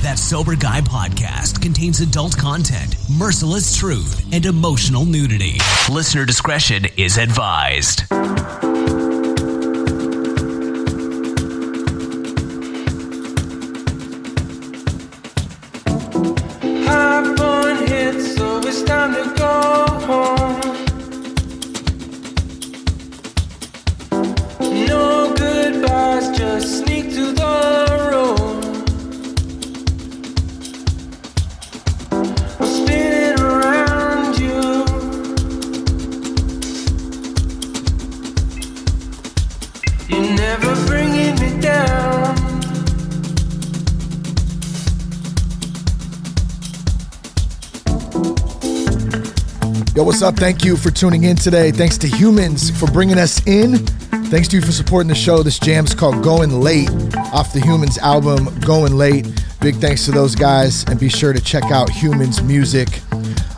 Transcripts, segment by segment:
That Sober Guy podcast contains adult content, merciless truth, and emotional nudity. Listener discretion is advised. Hop on hit, so it's time to go home. No goodbyes, just sneak to the road. I'm spinning around you. You're never bringing me down. Yo, what's up? Thank you for tuning in today. Thanks to Humans for bringing us in. Thanks to you for supporting the show. This jam's called Going Late off the Humans album, Going Late. Big thanks to those guys, and be sure to check out Humans music.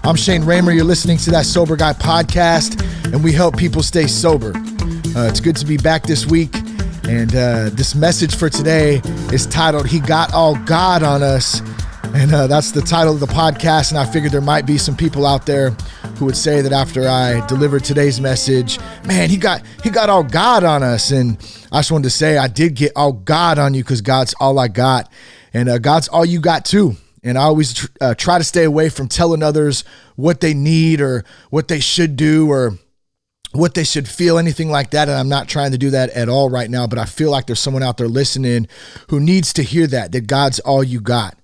I'm Shane Raymer. You're listening to That Sober Guy podcast, and we help people stay sober. It's good to be back this week, and this message for today is titled, He Got All God on Us. And that's the title of the podcast, and I figured there might be some people out there who would say that after I delivered today's message, man, he got all God on us. And I just wanted to say I did get all God on you because God's all I got, and God's all you got too. And I always try to stay away from telling others what they need or what they should do or what they should feel, anything like that. And I'm not trying to do that at all right now, but I feel like there's someone out there listening who needs to hear that God's all you got.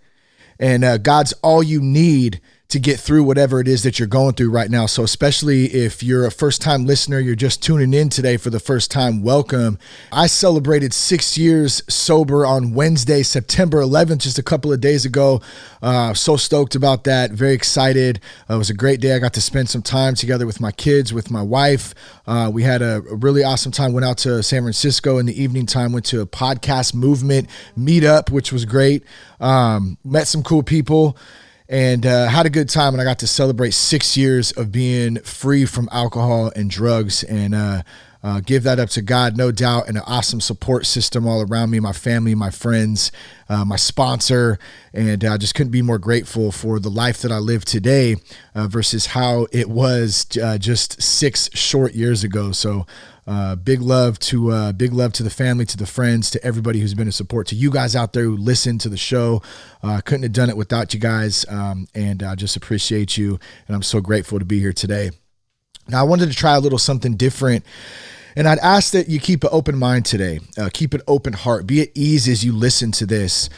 And God's all you need to get through whatever it is that you're going through right now. So especially if you're a first-time listener, you're just tuning in today for the first time, welcome. I celebrated 6 years sober on Wednesday, September 11th, just a couple of days ago. So stoked about that, very excited. It was a great day. I got to spend some time together with my kids, with my wife. We had a really awesome time, went out to San Francisco in the evening time, went to a podcast movement meetup, which was great. Met some cool people. And had a good time, and I got to celebrate 6 years of being free from alcohol and drugs, and give that up to God, no doubt, and an awesome support system all around me, my family, my friends, my sponsor, and I just couldn't be more grateful for the life that I live today versus how it was just 6 short years ago. So big love to the family, to the friends, to everybody who's been a support, to you guys out there who listen to the show. Couldn't have done it without you guys, and I just appreciate you, and I'm so grateful to be here today. Now, I wanted to try a little something different, and I'd ask that you keep an open mind today, keep an open heart, be at ease as you listen to this.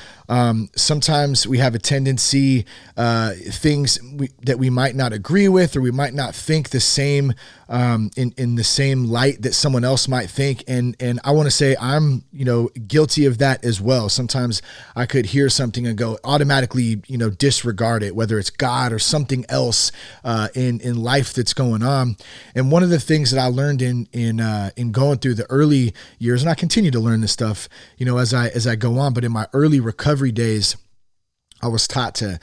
Sometimes we have a tendency, things that we might not agree with, or we might not think the same, in the same light that someone else might think. And I want to say I'm, guilty of that as well. Sometimes I could hear something and go automatically, disregard it, whether it's God or something else, in life that's going on. And one of the things that I learned in going through the early years, and I continue to learn this stuff, as I go on, but in my early recovery days, I was taught to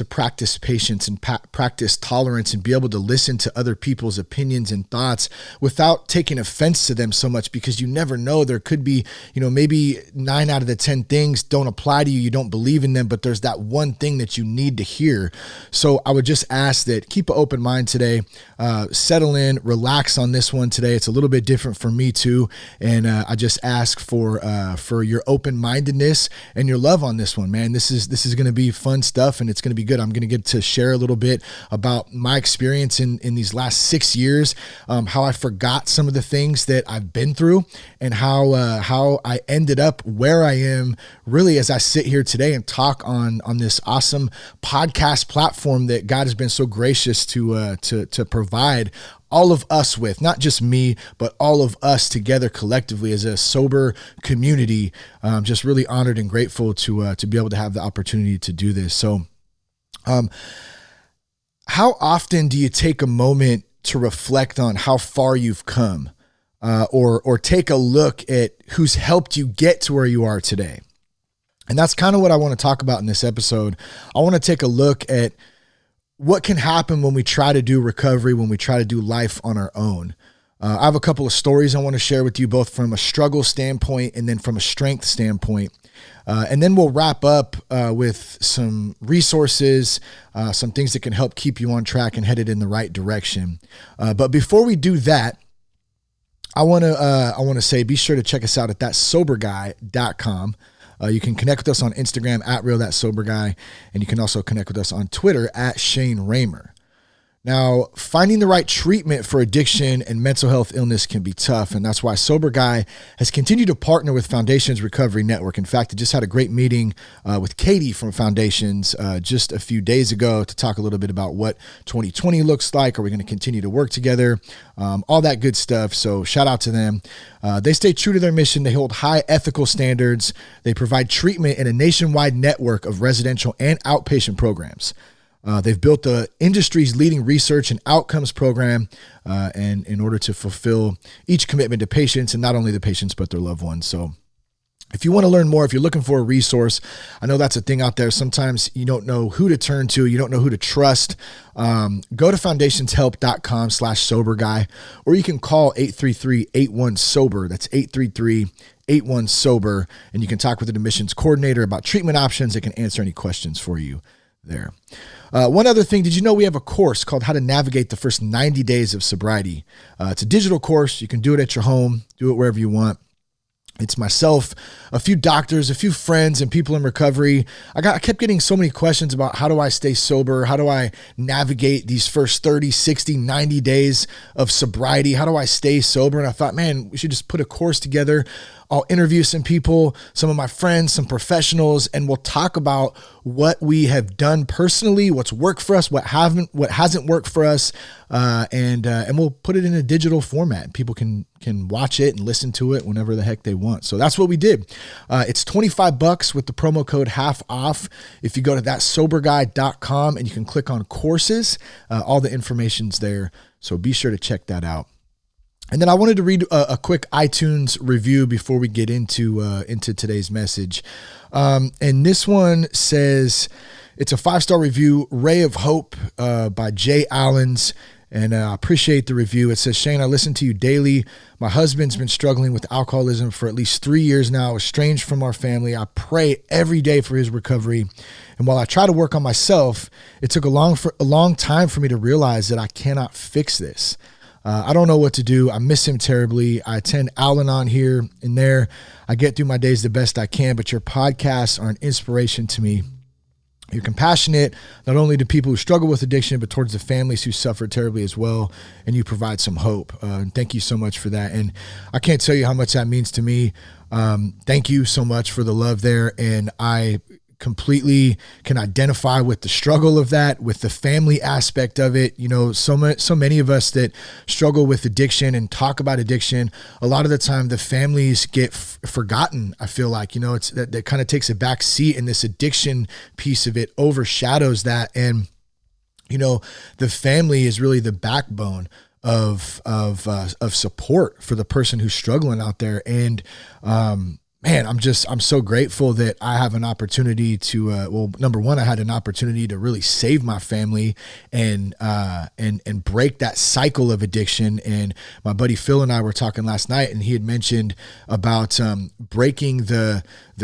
practice patience and practice tolerance and be able to listen to other people's opinions and thoughts without taking offense to them so much, because you never know. There could be, maybe 9 out of the 10 things don't apply to you. You don't believe in them, but there's that one thing that you need to hear. So I would just ask that keep an open mind today, settle in, relax on this one today. It's a little bit different for me too. And I just ask for your open-mindedness and your love on this one, man. This is going to be fun stuff, and it's going to be good. I'm going to get to share a little bit about my experience in these last 6 years, how I forgot some of the things that I've been through, and how I ended up where I am really as I sit here today and talk on this awesome podcast platform that God has been so gracious to provide all of us with, not just me, but all of us together collectively as a sober community. Just really honored and grateful to be able to have the opportunity to do this. So, how often do you take a moment to reflect on how far you've come, or take a look at who's helped you get to where you are today? And that's kind of what I want to talk about in this episode. I want to take a look at what can happen when we try to do recovery, when we try to do life on our own. I have a couple of stories I want to share with you, both from a struggle standpoint and then from a strength standpoint. And then we'll wrap up with some resources, some things that can help keep you on track and headed in the right direction. But before we do that, I want to say, be sure to check us out at thatsoberguy.com. You can connect with us on Instagram at realthatsoberguy, and you can also connect with us on Twitter at Shane Raymer. Now, finding the right treatment for addiction and mental health illness can be tough, and that's why Sober Guy has continued to partner with Foundations Recovery Network. In fact, I just had a great meeting with Katie from Foundations just a few days ago to talk a little bit about what 2020 looks like. Are we going to continue to work together? All that good stuff. So shout out to them. They stay true to their mission. They hold high ethical standards. They provide treatment in a nationwide network of residential and outpatient programs. They've built the industry's leading research and outcomes program, and in order to fulfill each commitment to patients, and not only the patients, but their loved ones. So if you want to learn more, if you're looking for a resource, I know that's a thing out there. Sometimes you don't know who to turn to. You don't know who to trust. Go to foundationshelp.com/soberguy, or you can call 833-81-SOBER. That's 833-81-SOBER. And you can talk with an admissions coordinator about treatment options. They can answer any questions for you there. One other thing, did you know we have a course called How to Navigate the First 90 Days of Sobriety? It's a digital course. You can do it at your home, do it wherever you want. It's myself, a few doctors, a few friends, and people in recovery. I kept getting so many questions about how do I stay sober? How do I navigate these first 30, 60, 90 days of sobriety? How do I stay sober? And I thought, man, we should just put a course together. I'll interview some people, some of my friends, some professionals, and we'll talk about what we have done personally, what's worked for us, what hasn't worked for us, and we'll put it in a digital format. People can watch it and listen to it whenever the heck they want. So that's what we did. It's $25 with the promo code half off. If you go to thatsoberguy.com and you can click on courses, all the information's there. So be sure to check that out. And then I wanted to read a quick iTunes review before we get into today's message. And this one says, it's a 5-star review, Ray of Hope by Jay Allens. And I appreciate the review. It says, Shane, I listen to you daily. My husband's been struggling with alcoholism for at least 3 years now, estranged from our family. I pray every day for his recovery. And while I try to work on myself, it took a long time for me to realize that I cannot fix this. I don't know what to do. I miss him terribly. I attend Al-Anon here and there. I get through my days the best I can, but your podcasts are an inspiration to me. You're compassionate, not only to people who struggle with addiction, but towards the families who suffer terribly as well. And you provide some hope. And thank you so much for that. And I can't tell you how much that means to me. Thank you so much for the love there. And I completely can identify with the struggle of that, with the family aspect of it. You know, so many of us that struggle with addiction and talk about addiction, a lot of the time the families get forgotten. I feel like, you know, it's that kind of takes a back seat, and this addiction piece of it overshadows that. And, you know, the family is really the backbone of support for the person who's struggling out there. And, man, I'm so grateful that I have an opportunity to, number one, I had an opportunity to really save my family and break that cycle of addiction. And my buddy Phil and I were talking last night, and he had mentioned about breaking the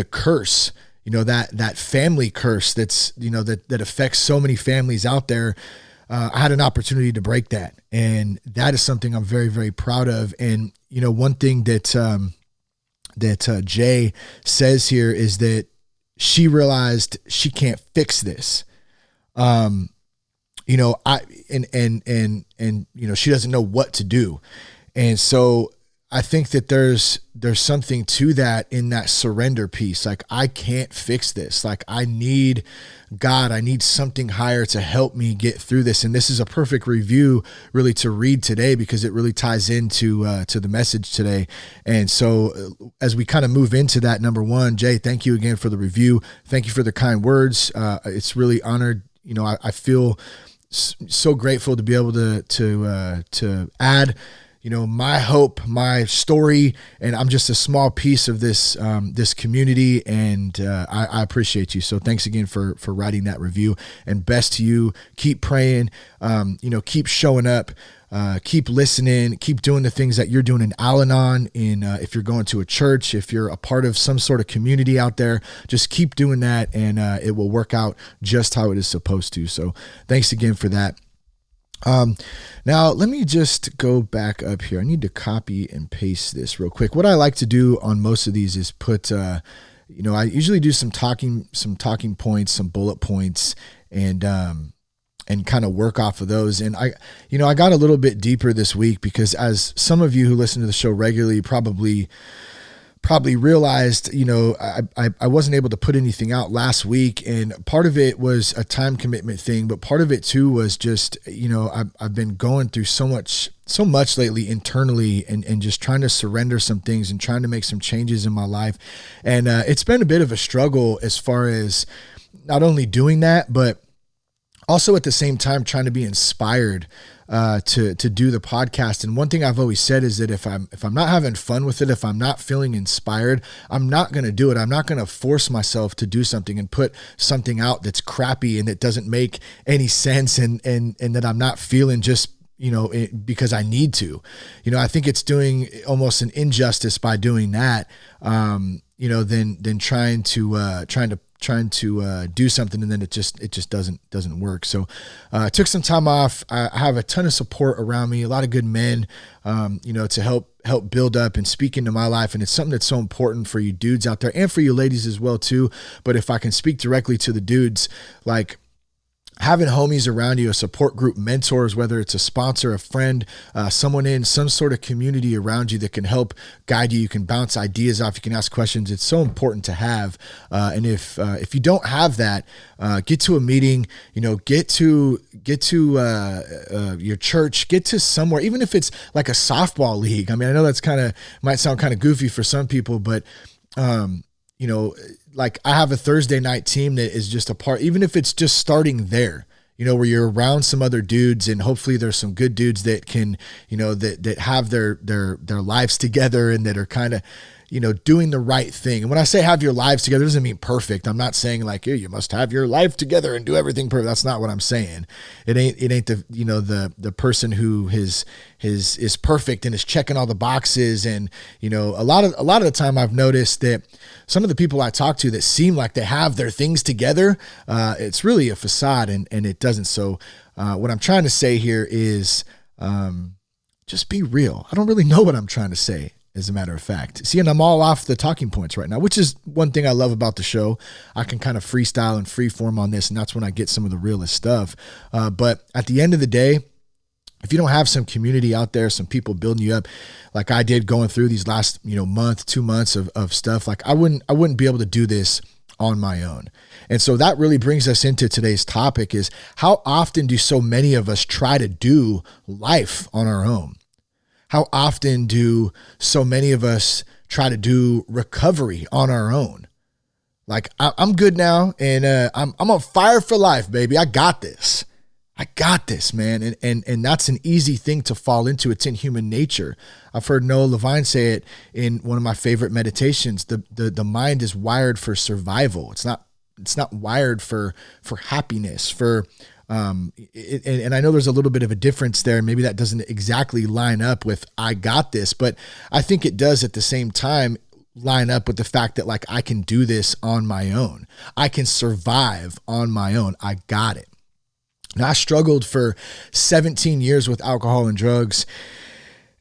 curse, you know, that family curse that's, you know, that affects so many families out there. I had an opportunity to break that. And that is something I'm very, very proud of. And, you know, one thing that Jay says here is that she realized she can't fix this. You know, and you know, she doesn't know what to do. And so I think that there's something to that in that surrender piece. Like, I can't fix this. Like, I need God. I need something higher to help me get through this. And this is a perfect review really to read today, because it really ties into to the message today. And so as we kind of move into that, number one, Jay, thank you again for the review. Thank you for the kind words. It's really honored. You know, I feel so grateful to be able to add, you know, my hope, my story, and I'm just a small piece of this this community, and I appreciate you. So thanks again for writing that review, and best to you. Keep praying, you know, keep showing up. keep listening, keep doing the things that you're doing in Al-Anon, if you're going to a church, if you're a part of some sort of community out there, just keep doing that, and it will work out just how it is supposed to. So thanks again for that. Now let me just go back up here. I need to copy and paste this real quick. What I like to do on most of these is put, I usually do some talking points, some bullet points, and kind of work off of those. And I got a little bit deeper this week because, as some of you who listen to the show regularly probably realized, I wasn't able to put anything out last week, and part of it was a time commitment thing, but part of it too was just, I've been going through so much lately internally, and just trying to surrender some things and trying to make some changes in my life. And it's been a bit of a struggle as far as not only doing that, but also at the same time trying to be inspired to do the podcast. And one thing I've always said is that if I'm not having fun with it, if I'm not feeling inspired, I'm not going to do it. I'm not going to force myself to do something and put something out that's crappy and that doesn't make any sense, and that I'm not feeling just, because I need to. I think it's doing almost an injustice by doing that, than trying to do something and then it just doesn't work. So I took some time off. I have a ton of support around me, a lot of good men, to help build up and speak into my life. And it's something that's so important for you dudes out there and for you ladies as well too. But if I can speak directly to the dudes, like having homies around you, a support group, mentors, whether it's a sponsor, a friend, someone in some sort of community around you that can help guide you. You can bounce ideas off. You can ask questions. It's so important to have. And if you don't have that, get to a meeting, get to your church, get to somewhere, even if it's like a softball league. I mean, I know that's might sound kind of goofy for some people, but, like I have a Thursday night team that is just a part, even if it's just starting there, where you're around some other dudes, and hopefully there's some good dudes that can, that have their lives together and that are kind of, doing the right thing. And when I say have your lives together, it doesn't mean perfect. I'm not saying like, you must have your life together and do everything perfect. That's not what I'm saying. It ain't the person who is perfect and is checking all the boxes. And, a lot of the time I've noticed that some of the people I talk to that seem like they have their things together, it's really a facade, and it doesn't. So what I'm trying to say here is just be real. I don't really know what I'm trying to say, as a matter of fact. See, and I'm all off the talking points right now, which is one thing I love about the show. I can kind of freestyle and freeform on this, and that's when I get some of the realest stuff. But at the end of the day, if you don't have some community out there, some people building you up, like I did going through these last, month, 2 months of stuff, like I wouldn't be able to do this on my own. And so that really brings us into today's topic: is how often do so many of us try to do life on our own? How often do so many of us try to do recovery on our own? Like, I'm good now, and I'm on fire for life, baby. I got this. I got this, man. And that's an easy thing to fall into. It's in human nature. I've heard Noah Levine say it in one of my favorite meditations. The mind is wired for survival. It's not wired for happiness, and I know there's a little bit of a difference there. Maybe that doesn't exactly line up with I got this, but I think it does at the same time line up with the fact that, like, I can do this on my own. I can survive on my own. I got it. Now, I struggled for 17 years with alcohol and drugs,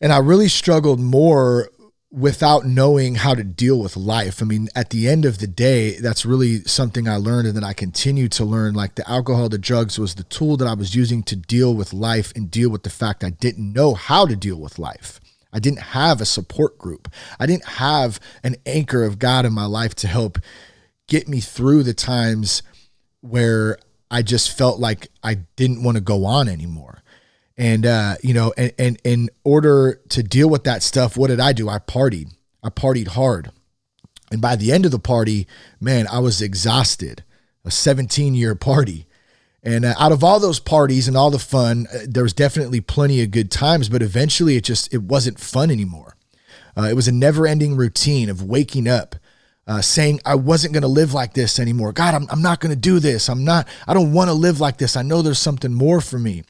and I really struggled more without knowing how to deal with life. I mean, at the end of the day, that's really something I learned, and that I continue to learn. Like, the alcohol, the drugs was the tool that I was using to deal with life and deal with the fact I didn't know how to deal with life. I didn't have a support group. I didn't have an anchor of God in my life to help get me through the times where I just felt like I didn't want to go on anymore. And, and in order to deal with that stuff, what did I do? I partied hard. And by the end of the party, man, I was exhausted. A 17-year party. And out of all those parties and all the fun, there was definitely plenty of good times, but eventually it wasn't fun anymore. It was a never-ending routine of waking up, saying I wasn't going to live like this anymore. God, I'm not going to do this. I don't want to live like this. I know there's something more for me.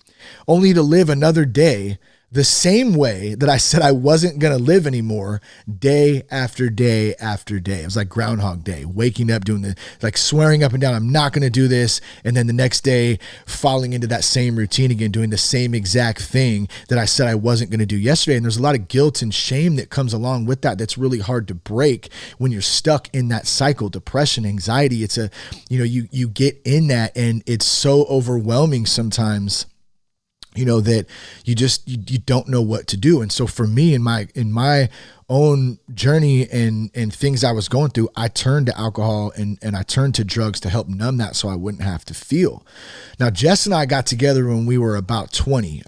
only to live another day the same way that I said I wasn't going to live anymore, day after day after day. It was like Groundhog Day, waking up, doing the, like swearing up and down, I'm not going to do this. And then the next day falling into that same routine again, doing the same exact thing that I said I wasn't going to do yesterday. And there's a lot of guilt and shame that comes along with that. That's really hard to break when you're stuck in that cycle. Depression, anxiety, it's a, you get in that, and it's so overwhelming sometimes, that you don't know what to do. And so for me, in my own journey and things I was going through, I turned to alcohol and I turned to drugs to help numb that so I wouldn't have to feel. Now, Jess and I got together when we were about 20.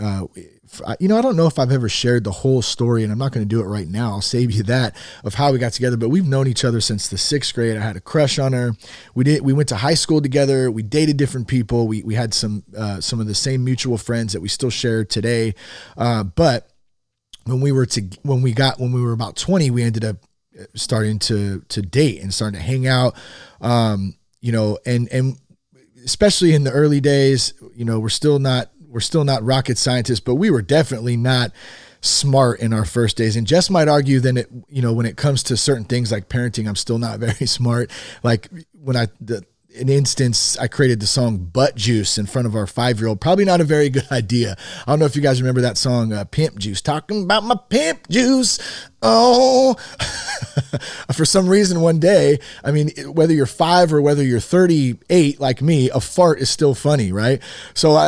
I don't know if I've ever shared the whole story, and I'm not going to do it right now. I'll save you that, of how we got together, but we've known each other since the 6th grade. I had a crush on her. We went to high school together. We dated different people. We had some of the same mutual friends that we still share today. But when we were about 20, we ended up starting to date and starting to hang out, and especially in the early days, we're still not rocket scientists, but we were definitely not smart in our first days. And Jess might argue then when it comes to certain things like parenting, I'm still not very smart. Like when an instance, I created the song Butt Juice in front of our 5-year-old. Probably not a very good idea. I don't know if you guys remember that song, Pimp Juice, talking about my pimp juice. Oh, for some reason one day, I mean, whether you're 5 or whether you're 38 like me, a fart is still funny, right? So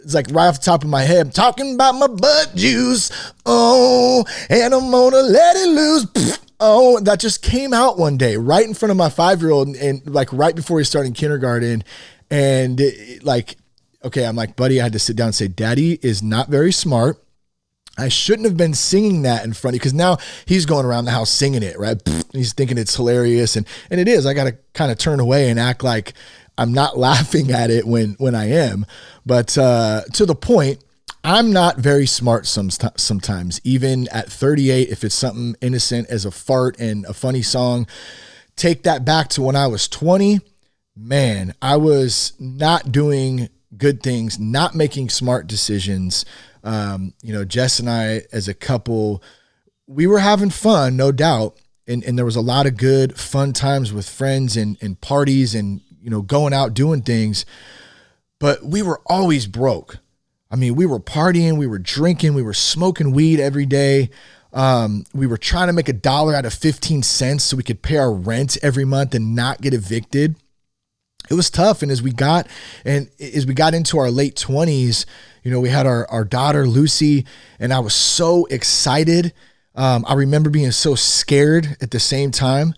it's like right off the top of my head, I'm talking about my butt juice. Oh, and I'm gonna let it loose. Oh, that just came out one day right in front of my 5-year-old and like right before he started kindergarten. And I'm like, buddy, I had to sit down and say, Daddy is not very smart. I shouldn't have been singing that in front of you, because now he's going around the house singing it, right? He's thinking it's hilarious. And it is. I got to kind of turn away and act like I'm not laughing at it when I am. But to the point, I'm not very smart sometimes, even at 38, if it's something innocent as a fart and a funny song. Take that back to when I was 20. Man, I was not doing good things, not making smart decisions. Jess and I as a couple, we were having fun, no doubt. And there was a lot of good, fun times with friends and parties and, going out doing things. But we were always broke. I mean, we were partying, we were drinking, we were smoking weed every day. We were trying to make $1 out of 15 cents so we could pay our rent every month and not get evicted. It was tough. And as we got into our late 20s, we had our daughter, Lucy, and I was so excited. I remember being so scared at the same time.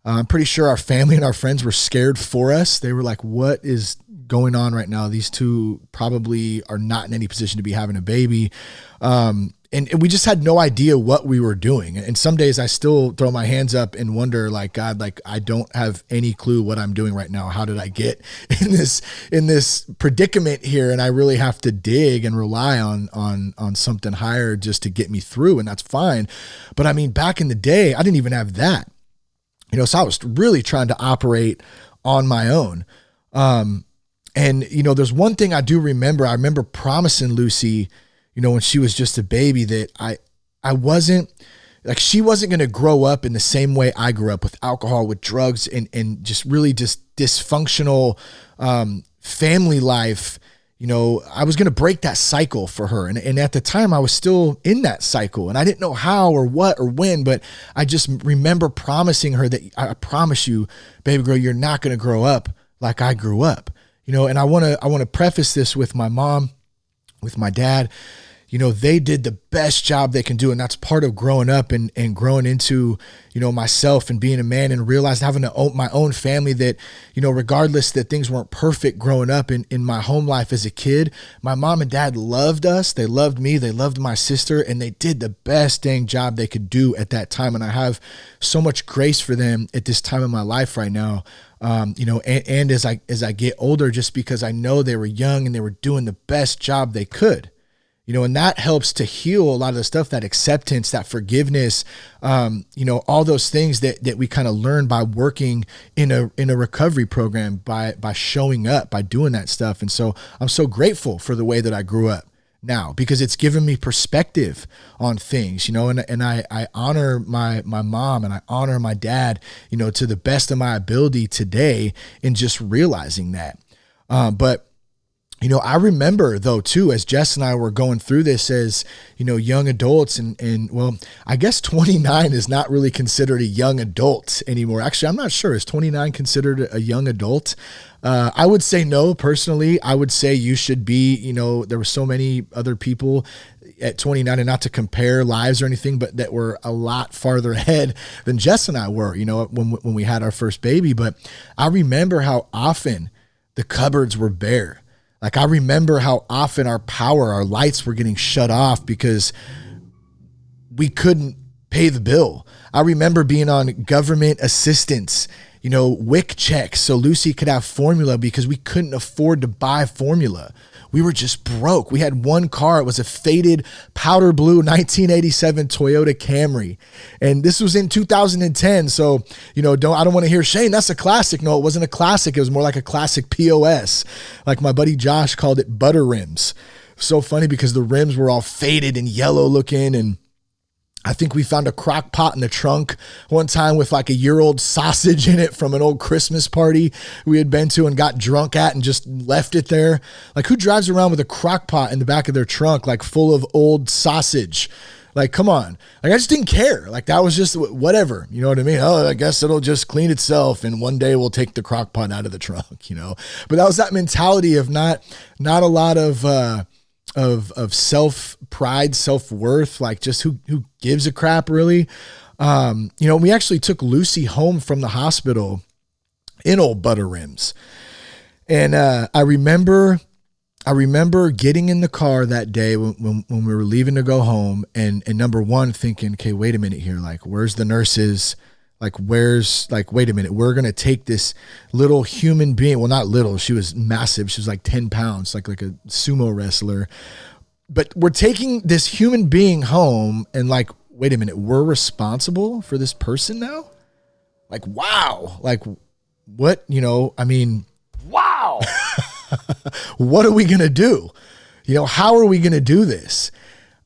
I'm pretty sure our family and our friends were scared for us. They were like, what is going on right now? These two probably are not in any position to be having a baby. And we just had no idea what we were doing. And some days I still throw my hands up and wonder, like, God, like, I don't have any clue what I'm doing right now. How did I get in this predicament here? And I really have to dig and rely on something higher just to get me through. And that's fine. But I mean, back in the day, I didn't even have that, so I was really trying to operate on my own. And there's one thing I do remember. I remember promising Lucy, when she was just a baby, that I wasn't, like, she wasn't going to grow up in the same way I grew up, with alcohol, with drugs, and just really just dysfunctional family life. I was going to break that cycle for her. And at the time I was still in that cycle, and I didn't know how or what or when, but I just remember promising her that I promise you, baby girl, you're not going to grow up like I grew up, and I want to preface this with my mom, with my dad. They did the best job they can do. And that's part of growing up and growing into, myself and being a man, and realized having my own family that, regardless that things weren't perfect growing up in my home life as a kid, my mom and dad loved us. They loved me. They loved my sister, and they did the best dang job they could do at that time. And I have so much grace for them at this time in my life right now. And as I get older, just because I know they were young and they were doing the best job they could. And that helps to heal a lot of the stuff, that acceptance, that forgiveness, all those things that we kind of learn by working in a recovery program, by showing up, by doing that stuff. And so I'm so grateful for the way that I grew up now, because it's given me perspective on things, and I honor my mom and I honor my dad, to the best of my ability today, in just realizing that. But I remember though too, as Jess and I were going through this as, young adults, and well, I guess 29 is not really considered a young adult anymore. Actually, I'm not sure. Is 29 considered a young adult? I would say no, personally. I would say you should be, there were so many other people at 29, and not to compare lives or anything, but that were a lot farther ahead than Jess and I were, when we had our first baby. But I remember how often the cupboards were bare. Like, I remember how often our lights were getting shut off because we couldn't pay the bill. I remember being on government assistance, WIC checks, so Lucy could have formula, because we couldn't afford to buy formula. We were just broke. We had one car. It was a faded powder blue 1987 Toyota Camry. And this was in 2010. So, I don't want to hear, Shane, that's a classic. No, it wasn't a classic. It was more like a classic POS. Like my buddy Josh called it, butter rims. So funny, because the rims were all faded and yellow looking. And I think we found a crock pot in the trunk one time with like a year-old sausage in it from an old Christmas party we had been to and got drunk at, and just left it there. Like, who drives around with a crock pot in the back of their trunk, like full of old sausage? Like, come on. Like, I just didn't care. Like, that was just whatever. You know what I mean? Oh, I guess it'll just clean itself, and one day we'll take the crock pot out of the trunk, But that was that mentality of not a lot of self-pride, self-worth, like just who gives a crap, really. We actually took Lucy home from the hospital in old butter rims. And I remember getting in the car that day when we were leaving to go home, and number one, thinking, okay, wait a minute here. Like, where's the nurses? Wait a minute, we're going to take this little human being. Well, not little, she was massive. She was like 10 pounds, like a sumo wrestler. But we're taking this human being home, and like, wait a minute, we're responsible for this person now? Like, wow. Like, what, wow. What are we going to do? How are we going to do this?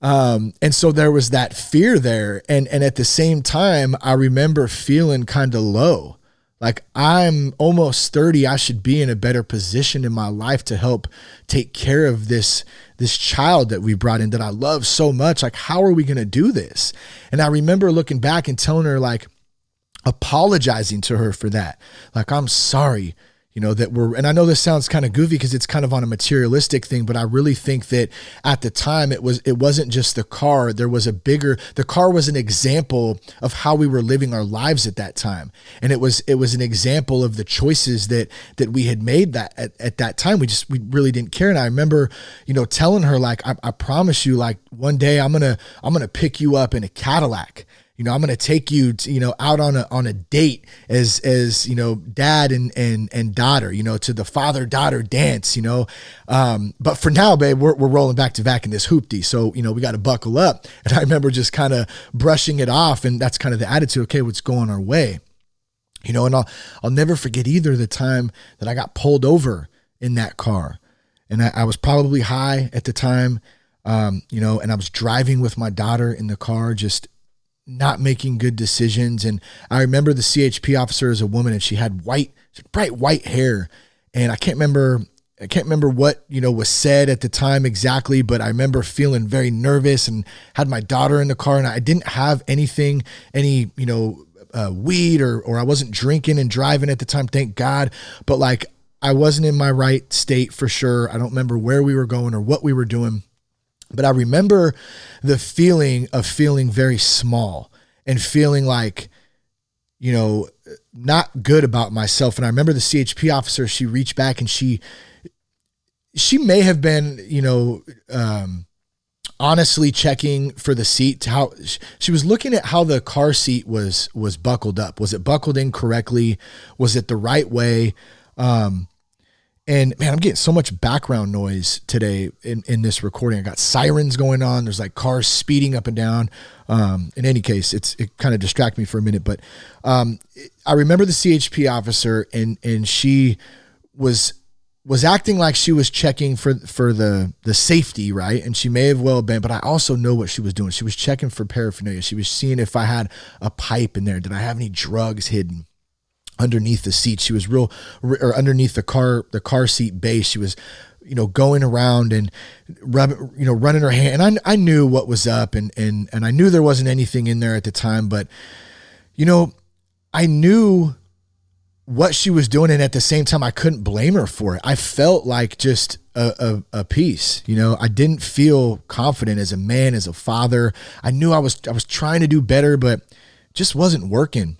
And so there was that fear there. And at the same time, I remember feeling kind of low. Like, I'm almost 30. I should be in a better position in my life to help take care of this child that we brought in that I love so much. Like, how are we going to do this? And I remember looking back and telling her, like, apologizing to her for that. Like, I'm sorry. And I know this sounds kind of goofy because it's kind of on a materialistic thing, but I really think that at the time it wasn't just the car. The car was an example of how we were living our lives at that time. And it was an example of the choices that we had made that at that time. We really didn't care. And I remember, telling her, like, I promise you, like, one day I'm going to pick you up in a Cadillac. I'm going to take you to, out on a date as dad and daughter, to the father-daughter dance, but for now, babe, we're rolling back to back in this hoopty. So, we got to buckle up. And I remember just kind of brushing it off. And that's kind of the attitude. Okay, what's going our way, and I'll never forget either the time that I got pulled over in that car. And I was probably high at the time, and I was driving with my daughter in the car, just not making good decisions. And I remember the CHP officer is a woman, and she had bright white hair. And I can't remember what, was said at the time exactly, but I remember feeling very nervous and had my daughter in the car, and I didn't have any weed or I wasn't drinking and driving at the time. Thank God. But like, I wasn't in my right state for sure. I don't remember where we were going or what we were doing. But I remember the feeling of feeling very small and feeling like, not good about myself. And I remember the CHP officer, she reached back and she may have been, honestly checking for the seat, how she was looking at how the car seat was buckled up. Was it buckled in correctly? Was it the right way? And man, I'm getting so much background noise today in this recording. I got sirens going on. There's like cars speeding up and down. In any case, it kind of distracted me for a minute, but I remember the CHP officer and she was acting like she was checking for the safety, right? And she may have well been, but I also know what she was doing. She was checking for paraphernalia. She was seeing if I had a pipe in there. Did I have any drugs hidden underneath the seat? She was or underneath the car seat base. She was, going around and running her hand. And I knew what was up and I knew there wasn't anything in there at the time, but I knew what she was doing. And at the same time, I couldn't blame her for it. I felt like just a piece, I didn't feel confident as a man, as a father. I knew I was trying to do better, but just wasn't working.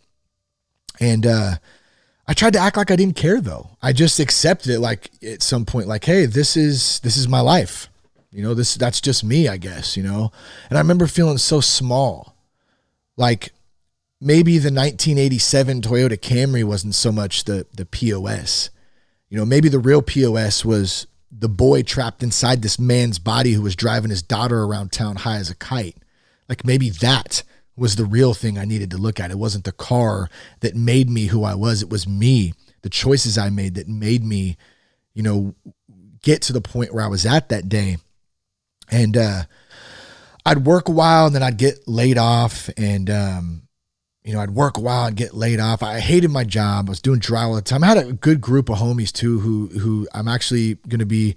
And I tried to act like I didn't care though. I just accepted it, like at some point, like, hey, this is my life. That's just me, I guess, And I remember feeling so small. Like maybe the 1987 Toyota Camry wasn't so much the POS. Maybe the real POS was the boy trapped inside this man's body who was driving his daughter around town high as a kite. Like maybe that was the real thing I needed to look at. It wasn't the car that made me who I was. It was me, the choices I made that made me, get to the point where I was at that day. And I'd work a while and then I'd get laid off and, I'd work a while and get laid off. I hated my job. I was doing drywall all the time. I had a good group of homies too, who I'm actually going to be,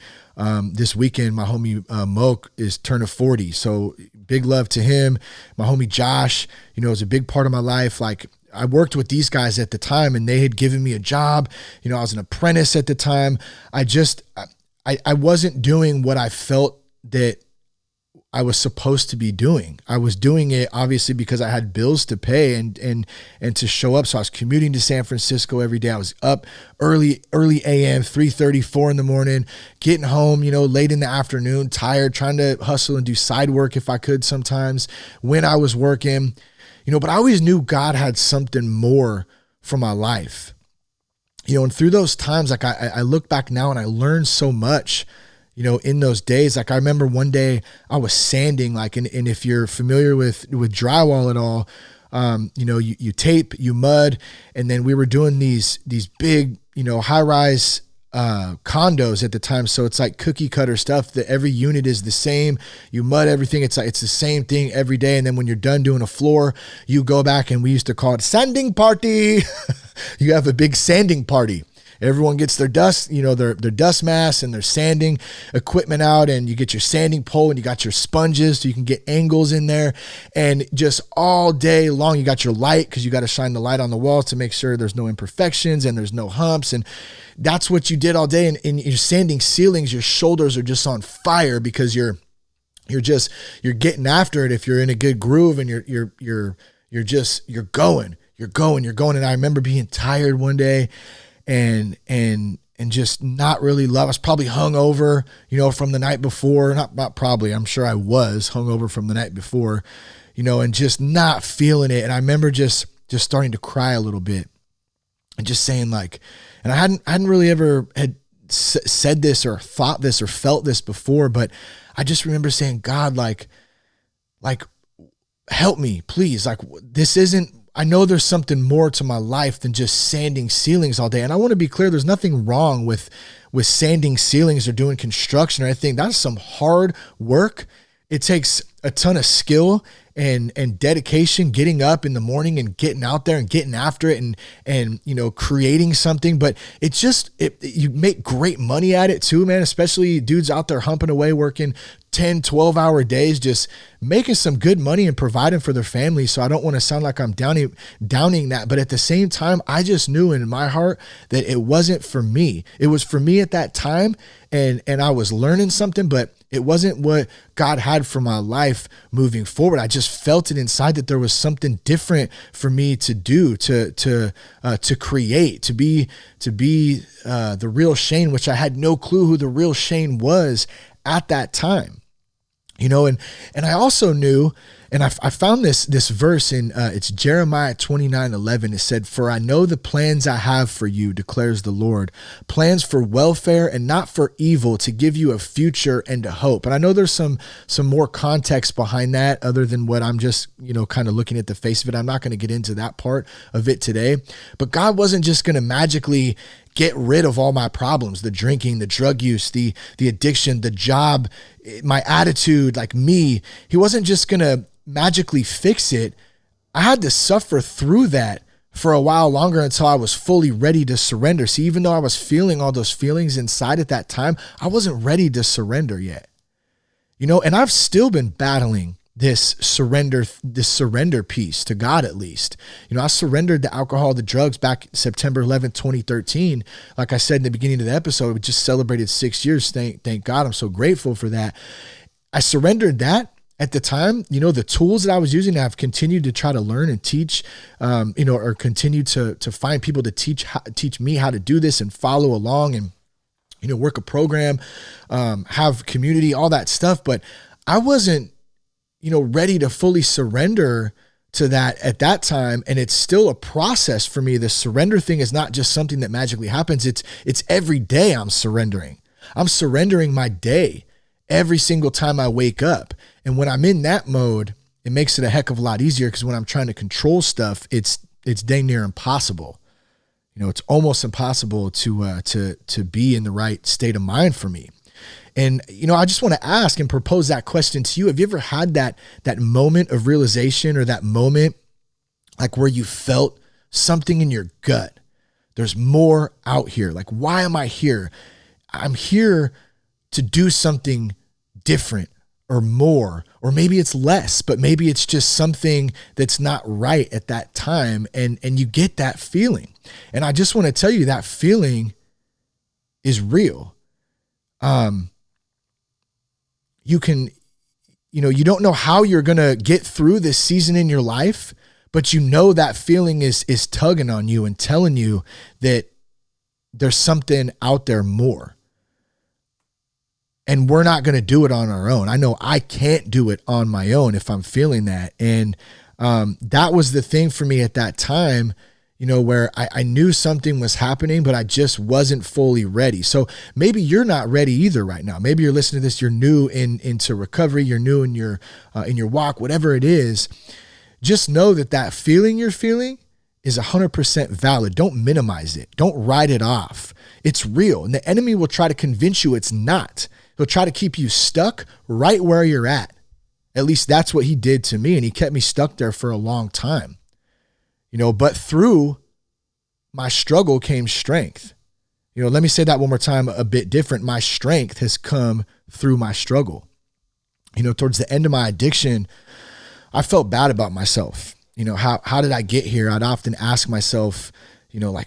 this weekend. My homie, Moke is turning 40. So big love to him. My homie, Josh, was a big part of my life. Like I worked with these guys at the time and they had given me a job. I was an apprentice at the time. I wasn't doing what I felt that I was supposed to be doing. I was doing it obviously because I had bills to pay and to show up. So I was commuting to San Francisco every day. I was up early AM, 3:30, 4 in the morning, getting home, late in the afternoon, tired, trying to hustle and do side work if I could sometimes when I was working, but I always knew God had something more for my life. And through those times, like I look back now and I learned so much, in those days. Like I remember one day I was sanding, like, and if you're familiar with drywall at all, you tape, you mud, and then we were doing these big, high-rise condos at the time. So it's like cookie cutter stuff that every unit is the same. You mud everything. It's like, it's the same thing every day. And then when you're done doing a floor, you go back and we used to call it sanding party. You have a big sanding party. Everyone gets their dust, their dust masks and their sanding equipment out, and you get your sanding pole and you got your sponges so you can get angles in there. And just all day long, you got your light because you got to shine the light on the walls to make sure there's no imperfections and there's no humps. And that's what you did all day. And you're sanding ceilings, your shoulders are just on fire because you're getting after it if you're in a good groove and you're going. And I remember being tired one day and just not really love. I was probably hungover, from the night before. Not probably. I'm sure I was hungover from the night before, and just not feeling it. And I remember just starting to cry a little bit, and just saying like, and I hadn't really ever had said this or thought this or felt this before, but I just remember saying, God, like help me, please. Like this isn't. I know there's something more to my life than just sanding ceilings all day. And I want to be clear, there's nothing wrong with sanding ceilings or doing construction or anything. That's some hard work. It takes a ton of skill and dedication, getting up in the morning and getting out there and getting after it and creating something. But it's just, you make great money at it too, man, especially dudes out there humping away, working 10, 12-hour days, just making some good money and providing for their family. So I don't want to sound like I'm downing that. But at the same time, I just knew in my heart that it wasn't for me. It was for me at that time. And I was learning something, but it wasn't what God had for my life moving forward. I just felt it inside that there was something different for me to do, to create, to be the real Shane, which I had no clue who the real Shane was at that time. And I also knew, and I found this verse in, it's Jeremiah 29:11. It said, "For I know the plans I have for you, declares the Lord, plans for welfare and not for evil, to give you a future and a hope." And I know there's some more context behind that other than what I'm just, kind of looking at the face of it. I'm not going to get into that part of it today, but God wasn't just going to magically get rid of all my problems, the drinking, the drug use, the addiction, the job, my attitude, like me. He wasn't just going to magically fix it. I had to suffer through that for a while longer until I was fully ready to surrender. See, even though I was feeling all those feelings inside at that time, I wasn't ready to surrender yet. And I've still been battling this surrender piece to God, at least. I surrendered the alcohol, the drugs back September 11th, 2013. Like I said in the beginning of the episode, we just celebrated 6 years. Thank God. I'm so grateful for that. I surrendered that at the time. The tools that I was using, I've continued to try to learn and teach, or continue to find people to teach me how to do this and follow along and, work a program, have community, all that stuff. But I wasn't, ready to fully surrender to that at that time. And it's still a process for me. The surrender thing is not just something that magically happens. It's every day I'm surrendering. I'm surrendering my day every single time I wake up. And when I'm in that mode, it makes it a heck of a lot easier, because when I'm trying to control stuff, it's dang near impossible. It's almost impossible to be in the right state of mind for me. And, I just want to ask and propose that question to you. Have you ever had that moment of realization, or that moment like where you felt something in your gut? There's more out here. Like, why am I here? I'm here to do something different or more, or maybe it's less, but maybe it's just something that's not right at that time. And you get that feeling. And I just want to tell you, that feeling is real. You can, you don't know how you're going to get through this season in your life, but that feeling is tugging on you and telling you that there's something out there more. And we're not going to do it on our own. I know I can't do it on my own if I'm feeling that. And that was the thing for me at that time, where I knew something was happening, but I just wasn't fully ready. So maybe you're not ready either right now. Maybe you're listening to this, you're new into recovery, you're new in your walk, whatever it is. Just know that feeling you're feeling is 100% valid. Don't minimize it. Don't write it off. It's real. And the enemy will try to convince you it's not. He'll try to keep you stuck right where you're at. At least that's what he did to me. And he kept me stuck there for a long time. But through my struggle came strength. Let me say that one more time, a bit different. My strength has come through my struggle. Towards the end of my addiction, I felt bad about myself. How did I get here? I'd often ask myself,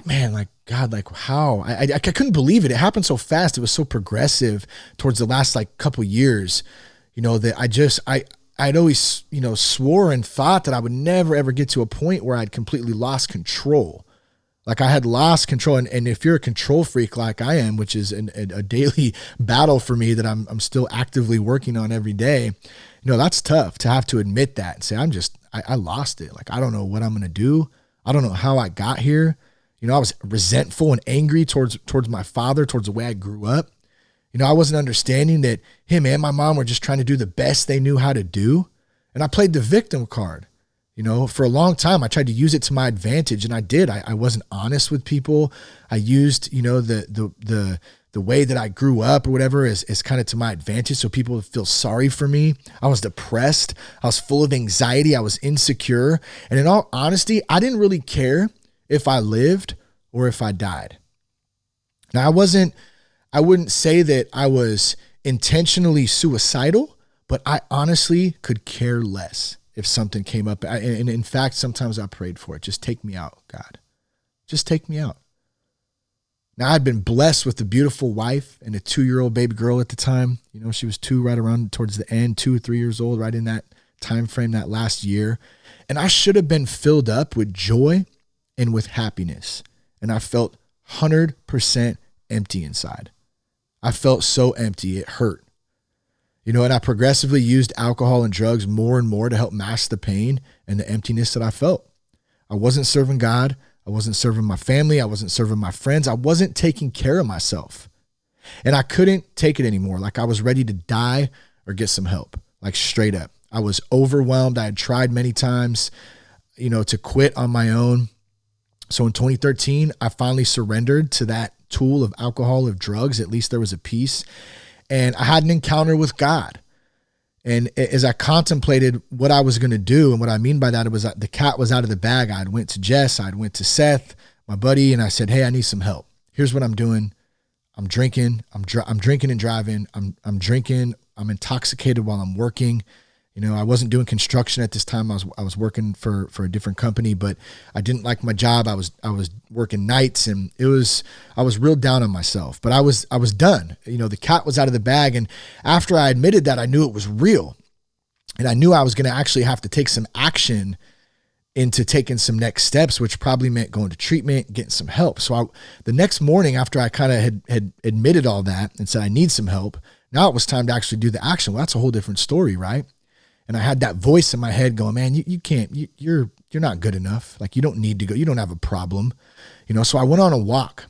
man, like, God, like, how? I couldn't believe it. It happened so fast. It was so progressive towards the last couple years, that I'd always, swore and thought that I would never, ever get to a point where I'd completely lost control. Like, I had lost control. And if you're a control freak like I am, which is a daily battle for me that I'm still actively working on every day, that's tough to have to admit that and say, I lost it. Like, I don't know what I'm going to do. I don't know how I got here. I was resentful and angry towards my father, towards the way I grew up. I wasn't understanding that him and my mom were just trying to do the best they knew how to do. And I played the victim card. For a long time, I tried to use it to my advantage, and I did. I wasn't honest with people. I used, the way that I grew up or whatever is kind of to my advantage, so people would feel sorry for me. I was depressed. I was full of anxiety. I was insecure. And in all honesty, I didn't really care if I lived or if I died. Now, I wouldn't say that I was intentionally suicidal, but I honestly could care less if something came up. And in fact, sometimes I prayed for it. Just take me out, God. Just take me out. Now, I'd been blessed with a beautiful wife and a 2-year-old baby girl at the time. She was 2 right around towards the end, 2 or 3 years old, right in that time frame, that last year. And I should have been filled up with joy and with happiness. And I felt 100% empty inside. I felt so empty. It hurt. And I progressively used alcohol and drugs more and more to help mask the pain and the emptiness that I felt. I wasn't serving God. I wasn't serving my family. I wasn't serving my friends. I wasn't taking care of myself. And I couldn't take it anymore. Like I was ready to die or get some help, like straight up. I was overwhelmed. I had tried many times, to quit on my own. So in 2013, I finally surrendered to that tool of alcohol, of drugs. At least there was a peace. And I had an encounter with God. And as I contemplated what I was going to do, and what I mean by that, it was the cat was out of the bag. I went to Jess, I went to Seth, my buddy, and I said, hey, I need some help. Here's what I'm doing. I'm drinking. I'm drinking and driving. I'm drinking. I'm intoxicated while I'm working. I wasn't doing construction at this time. I was working for a different company, but I didn't like my job. I was working nights, and I was real down on myself, but I was done. The cat was out of the bag. And after I admitted that, I knew it was real. And I knew I was going to actually have to take some action into taking some next steps, which probably meant going to treatment, getting some help. So the next morning after I kind of had admitted all that and said, I need some help, now it was time to actually do the action. Well, that's a whole different story, right? And I had that voice in my head going, man, you can't, you're not good enough. Like you don't need to go. You don't have a problem, So I went on a walk.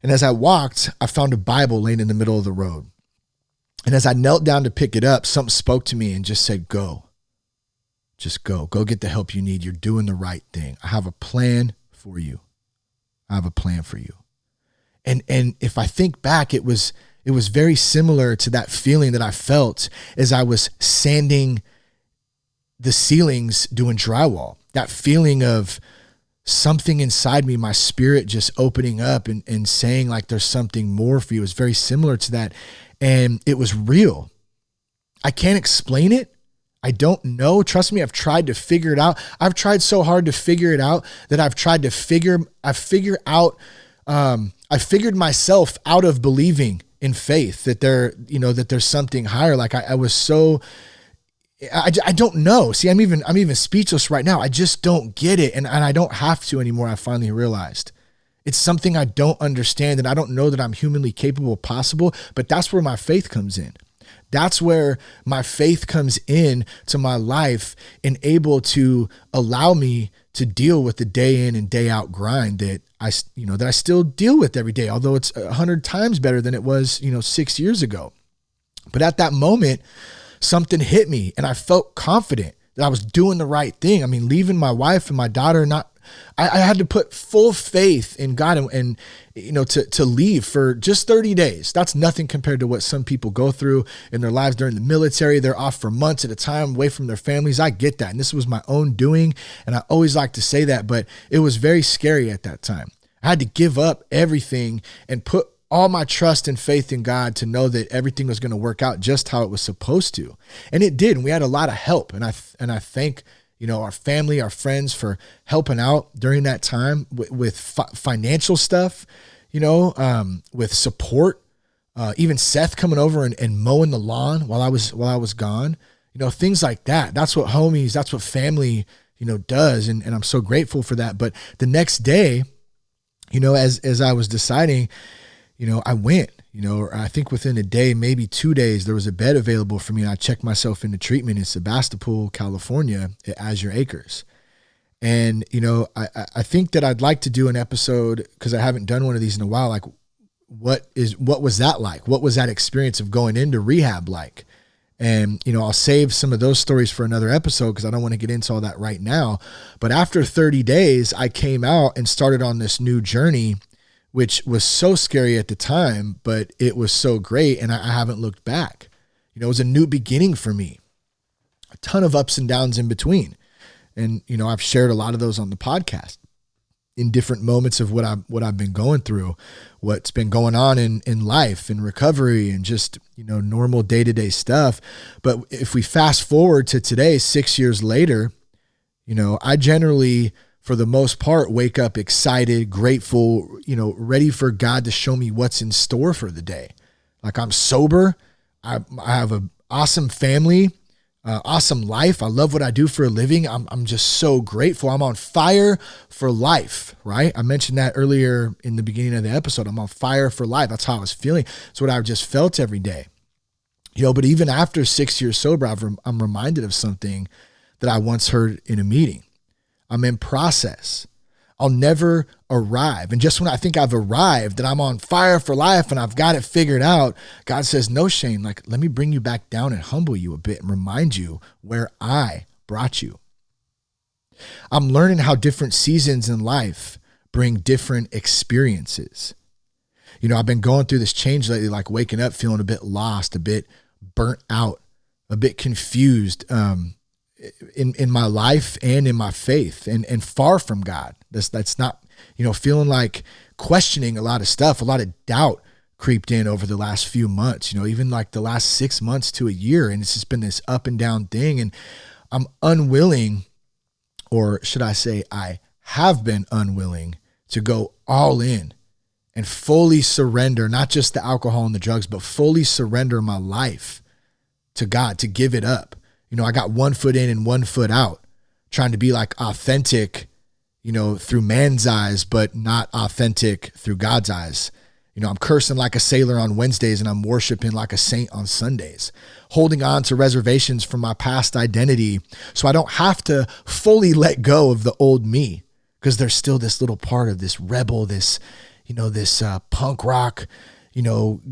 And as I walked, I found a Bible laying in the middle of the road. And as I knelt down to pick it up, something spoke to me and just said, go. Just go get the help you need. You're doing the right thing. I have a plan for you. And if I think back, it was very similar to that feeling that I felt as I was sanding the ceilings doing drywall. That feeling of something inside me, my spirit just opening up and saying like there's something more for you. It was very similar to that. And it was real. I can't explain it. I don't know. Trust me, I've tried to figure it out. I've tried so hard to figure it out that I figured myself out of believing in faith that that there's something higher. Like I don't know. See, I'm even speechless right now. I just don't get it. And I don't have to anymore. I finally realized it's something I don't understand, and I don't know that I'm humanly capable of possible, but that's where my faith comes in. That's where my faith comes in to my life and able to allow me to deal with the day in and day out grind that I still deal with every day, although it's 100 times better than it was, 6 years ago. But at that moment, something hit me and I felt confident that I was doing the right thing. I mean, leaving my wife and my daughter, I had to put full faith in God and to leave for just 30 days. That's nothing compared to what some people go through in their lives during the military. They're off for months at a time away from their families. I get that. And this was my own doing. And I always like to say that, but it was very scary at that time. I had to give up everything and put all my trust and faith in God to know that everything was going to work out just how it was supposed to. And it did. And we had a lot of help. And I thank our family, our friends for helping out during that time with financial stuff, with support, even Seth coming over and mowing the lawn while I was gone, things like that. That's what homies, that's what family, does. And I'm so grateful for that. But the next day, as I was deciding, I went, I think within a day, maybe 2 days, there was a bed available for me. And I checked myself into treatment in Sebastopol, California at Azure Acres. And, I think that I'd like to do an episode, because I haven't done one of these in a while. Like what was that like? What was that experience of going into rehab like? And, I'll save some of those stories for another episode because I don't want to get into all that right now. But after 30 days, I came out and started on this new journey, which was so scary at the time, but it was so great. And I haven't looked back. It was a new beginning for me, a ton of ups and downs in between. And, I've shared a lot of those on the podcast in different moments of what I've been going through, what's been going on in life and recovery and just, normal day-to-day stuff. But if we fast forward to today, 6 years later, I generally, for the most part, wake up excited, grateful, ready for God to show me what's in store for the day. Like I'm sober. I have an awesome family, awesome life. I love what I do for a living. I'm just so grateful. I'm on fire for life, right? I mentioned that earlier in the beginning of the episode. I'm on fire for life. That's how I was feeling. It's what I just felt every day. But even after 6 years sober, I'm reminded of something that I once heard in a meeting. I'm in process. I'll never arrive. And just when I think I've arrived and I'm on fire for life and I've got it figured out, God says, no, Shane, let me bring you back down and humble you a bit and remind you where I brought you. I'm learning how different seasons in life bring different experiences. I've been going through this change lately, waking up feeling a bit lost, a bit burnt out, a bit confused in my life and in my faith and far from God. That's not, feeling like questioning a lot of stuff, a lot of doubt creeped in over the last few months, even the last 6 months to a year. And it's just been this up and down thing. And I'm unwilling, or should I say I have been unwilling to go all in and fully surrender, not just the alcohol and the drugs, but fully surrender my life to God, to give it up. I got 1 foot in and 1 foot out, trying to be authentic, through man's eyes, but not authentic through God's eyes. I'm cursing like a sailor on Wednesdays and I'm worshiping like a saint on Sundays, holding on to reservations from my past identity so I don't have to fully let go of the old me, because there's still this little part of this rebel, this punk rock,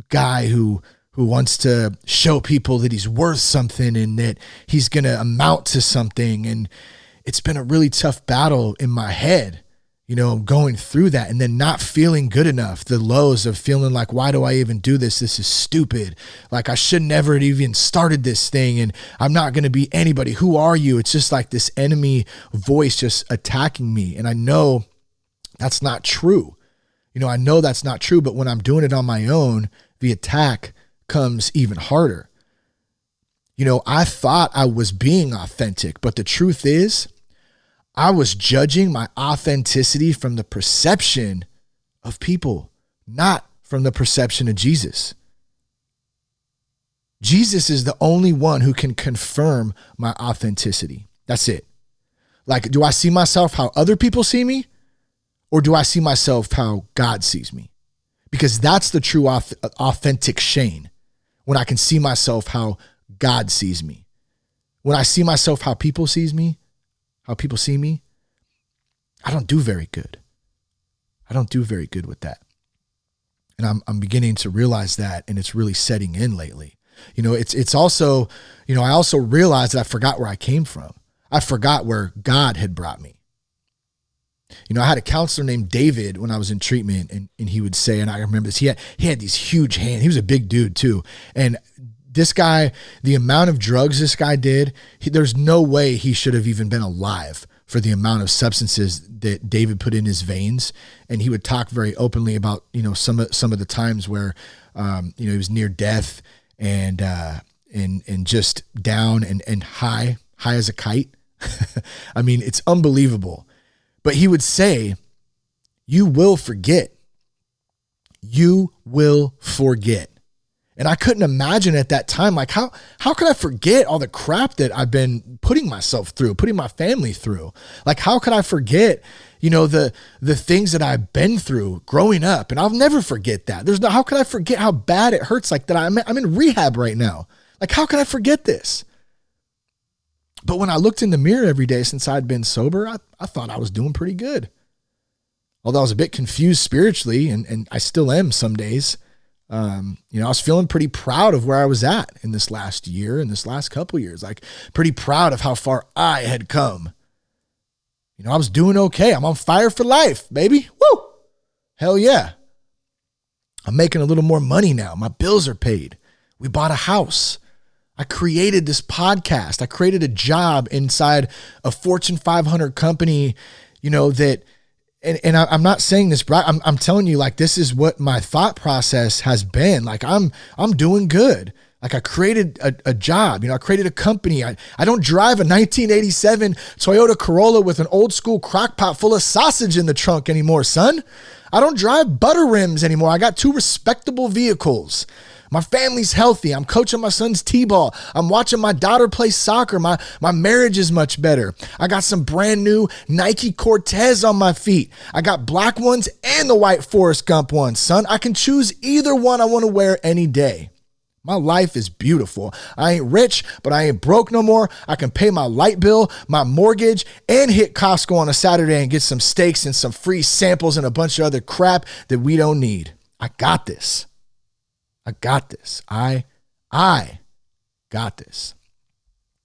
guy who wants to show people that he's worth something and that he's going to amount to something. And it's been a really tough battle in my head, going through that and then not feeling good enough, the lows of feeling like, why do I even do this? This is stupid. I should never have even started this thing and I'm not going to be anybody. Who are you? It's just like this enemy voice just attacking me. And I know that's not true. I know that's not true, but when I'm doing it on my own, the attack comes even harder. I thought I was being authentic, but the truth is I was judging my authenticity from the perception of people, not from the perception of Jesus. Jesus is the only one who can confirm my authenticity. That's it. Do I see myself how other people see me? Or do I see myself how God sees me? Because that's the true authentic Shane, when I can see myself how God sees me. When I see myself how people see me, I don't do very good. I don't do very good with that. And I'm beginning to realize that, and it's really setting in lately. It's also, I also realized that I forgot where I came from. I forgot where God had brought me. I had a counselor named David when I was in treatment, and he would say, and I remember this, he had these huge hands. He was a big dude too. And this guy, the amount of drugs this guy did, there's no way he should have even been alive for the amount of substances that David put in his veins. And he would talk very openly about, some of the times where, he was near death and just down and high as a kite. I mean, it's unbelievable. But he would say, you will forget. You will forget. And I couldn't imagine at that time, how could I forget all the crap that I've been putting myself through, putting my family through? How could I forget, the things that I've been through growing up? And I'll never forget that. How could I forget how bad it hurts that I'm in rehab right now? How could I forget this? But when I looked in the mirror every day since I'd been sober, I thought I was doing pretty good. Although I was a bit confused spiritually, and I still am some days. I was feeling pretty proud of where I was at in this last year, in this last couple years, pretty proud of how far I had come. I was doing okay. I'm on fire for life, baby. Woo! Hell yeah. I'm making a little more money now. My bills are paid. We bought a house. I created this podcast. I created a job inside a Fortune 500 company, that, and I'm not saying this, bro. I'm telling you, this is what my thought process has been. I'm doing good. I created a job, I created a company. I don't drive a 1987 Toyota Corolla with an old school crock pot full of sausage in the trunk anymore, son. I don't drive butter rims anymore. I got 2 respectable vehicles. My family's healthy. I'm coaching my son's t-ball. I'm watching my daughter play soccer. My marriage is much better. I got some brand new Nike Cortez on my feet. I got black ones and the white Forrest Gump ones, son. I can choose either one I want to wear any day. My life is beautiful. I ain't rich, but I ain't broke no more. I can pay my light bill, my mortgage, and hit Costco on a Saturday and get some steaks and some free samples and a bunch of other crap that we don't need. I got this. I got this. I got this.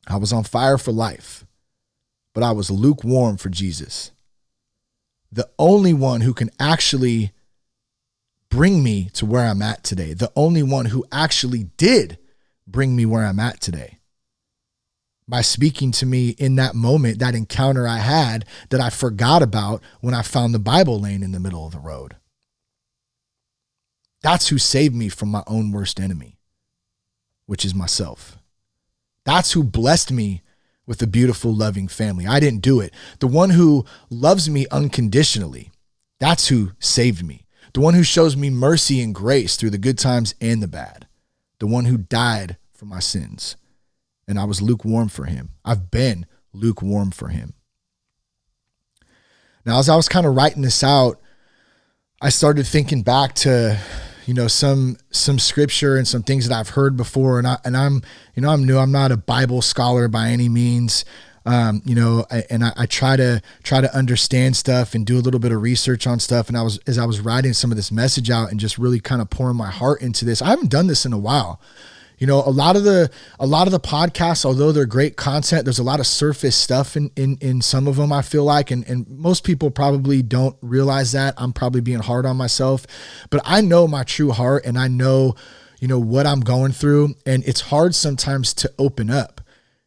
I was on fire for life, but I was lukewarm for Jesus. The only one who can actually bring me to where I'm at today. The only one who actually did bring me where I'm at today. By speaking to me in that moment, that encounter I had that I forgot about when I found the Bible laying in the middle of the road. That's who saved me from my own worst enemy, which is myself. That's who blessed me with a beautiful, loving family. I didn't do it. The one who loves me unconditionally, that's who saved me. The one who shows me mercy and grace through the good times and the bad. The one who died for my sins. And I was lukewarm for him. I've been lukewarm for him. Now, as I was kind of writing this out, I started thinking back to, some scripture and some things that I've heard before. And I'm new. I'm not a Bible scholar by any means. I try to understand stuff and do a little bit of research on stuff. And as I was writing some of this message out and just really kind of pouring my heart into this, I haven't done this in a while. A lot of the podcasts, although they're great content, there's a lot of surface stuff in some of them, I feel like, and most people probably don't realize that. I'm probably being hard on myself, but I know my true heart and I know, what I'm going through, and it's hard sometimes to open up,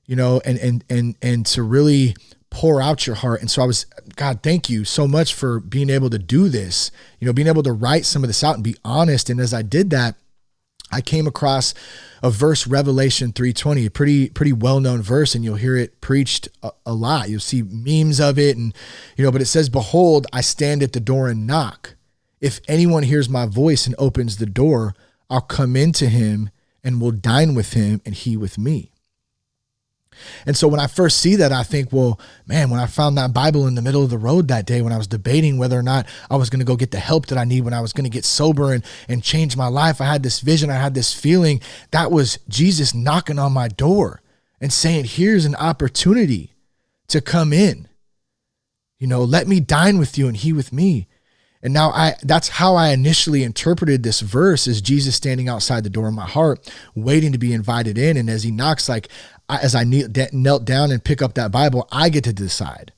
and to really pour out your heart. And so God, thank you so much for being able to do this, being able to write some of this out and be honest. And as I did that, I came across a verse, Revelation 3:20, a pretty well-known verse, and you'll hear it preached a lot. You'll see memes of it, and but it says, "Behold, I stand at the door and knock. If anyone hears my voice and opens the door, I'll come into him and will dine with him and he with me." And so when I first see that, I think, well, man, when I found that Bible in the middle of the road that day, when I was debating whether or not I was going to go get the help that I need, when I was going to get sober and change my life, I had this vision, I had this feeling. That was Jesus knocking on my door and saying, here's an opportunity to come in. Let me dine with you and he with me. And now that's how I initially interpreted this verse, as Jesus standing outside the door of my heart, waiting to be invited in. And as he knocks, as I knelt down and pick up that Bible, I get to decide.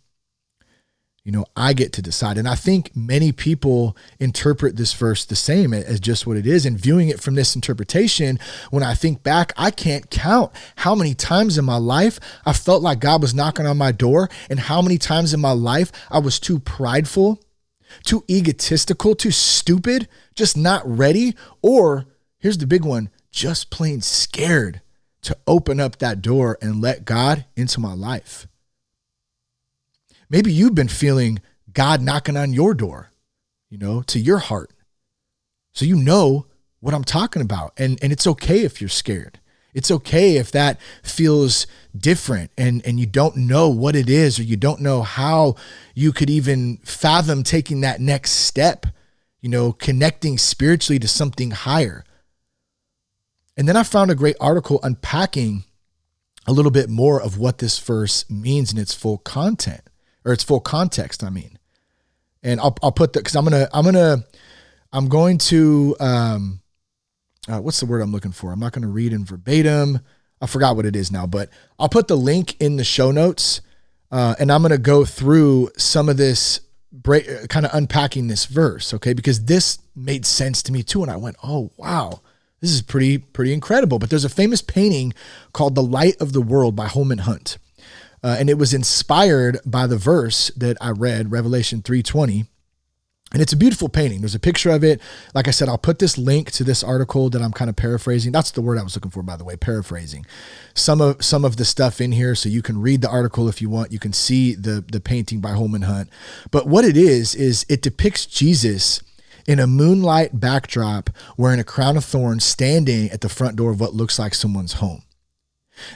I get to decide. And I think many people interpret this verse the same as just what it is. And viewing it from this interpretation, when I think back, I can't count how many times in my life I felt like God was knocking on my door, and how many times in my life I was too prideful, too egotistical, too stupid, just not ready, or here's the big one, just plain scared to open up that door and let God into my life. Maybe you've been feeling God knocking on your door, to your heart. So what I'm talking about. And it's okay if you're scared. It's okay if that feels different and you don't know what it is, or you don't know how you could even fathom taking that next step, connecting spiritually to something higher. And then I found a great article unpacking a little bit more of what this verse means in its full content, or its full context, I mean. And I'll put that, because I'm going to what's the word I'm looking for? I'm not going to read in verbatim. I forgot what it is now, but I'll put the link in the show notes, and I'm going to go through some of this, kind of unpacking this verse, okay? Because this made sense to me too, and I went, oh, wow, this is pretty incredible. But there's a famous painting called "The Light of the World" by Holman Hunt, and it was inspired by the verse that I read, Revelation 3:20. And it's a beautiful painting. There's a picture of it. Like I said, I'll put this link to this article that I'm kind of paraphrasing. That's the word I was looking for, by the way, paraphrasing. Some of the stuff in here, so you can read the article if you want. You can see the painting by Holman Hunt. But what it is it depicts Jesus in a moonlight backdrop wearing a crown of thorns, standing at the front door of what looks like someone's home.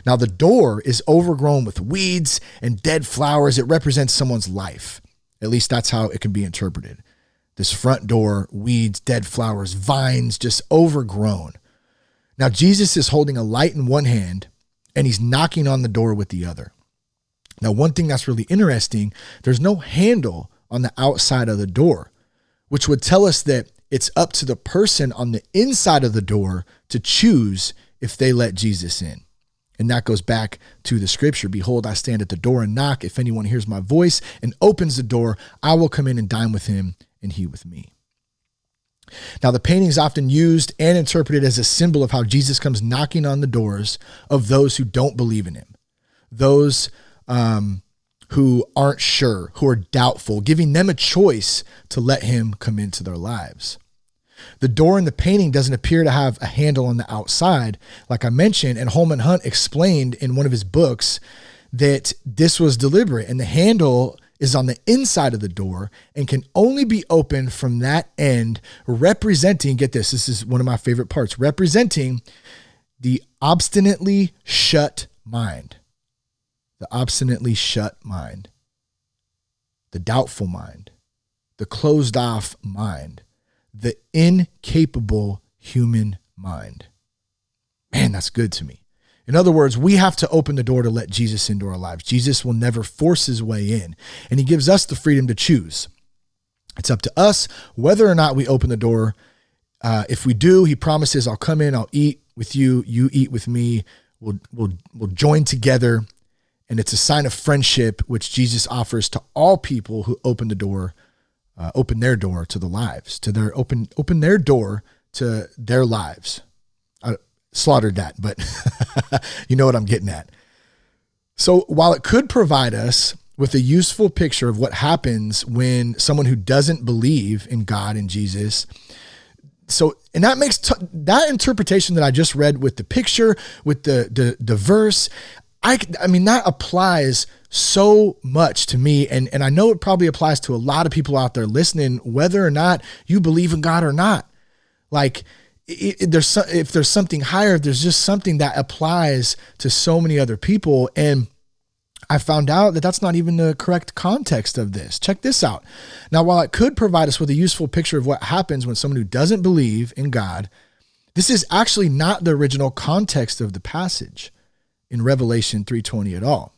Now, the door is overgrown with weeds and dead flowers. It represents someone's life. At least that's how it can be interpreted. This front door, weeds, dead flowers, vines, just overgrown. Now, Jesus is holding a light in one hand and he's knocking on the door with the other. Now, one thing that's really interesting, there's no handle on the outside of the door, which would tell us that it's up to the person on the inside of the door to choose if they let Jesus in. And that goes back to the scripture. Behold, I stand at the door and knock. If anyone hears my voice and opens the door, I will come in and dine with him and he with me. Now, the painting is often used and interpreted as a symbol of how Jesus comes knocking on the doors of those who don't believe in him, those who aren't sure, who are doubtful, giving them a choice to let him come into their lives. The door in the painting doesn't appear to have a handle on the outside, like I mentioned, and Holman Hunt explained in one of his books that this was deliberate, and the handle is on the inside of the door and can only be opened from that end, representing, get this is one of my favorite parts, representing the obstinately shut mind. The obstinately shut mind, the doubtful mind, the closed off mind, the incapable human mind. Man, that's good to me. In other words, we have to open the door to let Jesus into our lives. Jesus will never force his way in, and he gives us the freedom to choose. It's up to us whether or not we open the door. If we do, he promises, I'll come in, I'll eat with you, you eat with me, we'll join together. And it's a sign of friendship, which Jesus offers to all people who open the door, open their door to the lives, to their open their door to their lives. I slaughtered that, but you know what I'm getting at. So while it could provide us with a useful picture of what happens when someone who doesn't believe in God and Jesus, and that makes that interpretation that I just read with the picture, with the verse, I mean, that applies so much to me. And I know it probably applies to a lot of people out there listening, whether or not you believe in God or not. Like if there's something higher, there's just something that applies to so many other people. And I found out that that's not even the correct context of this. Check this out. Now, while it could provide us with a useful picture of what happens when someone who doesn't believe in God, this is actually not the original context of the passage in Revelation 3:20 at all.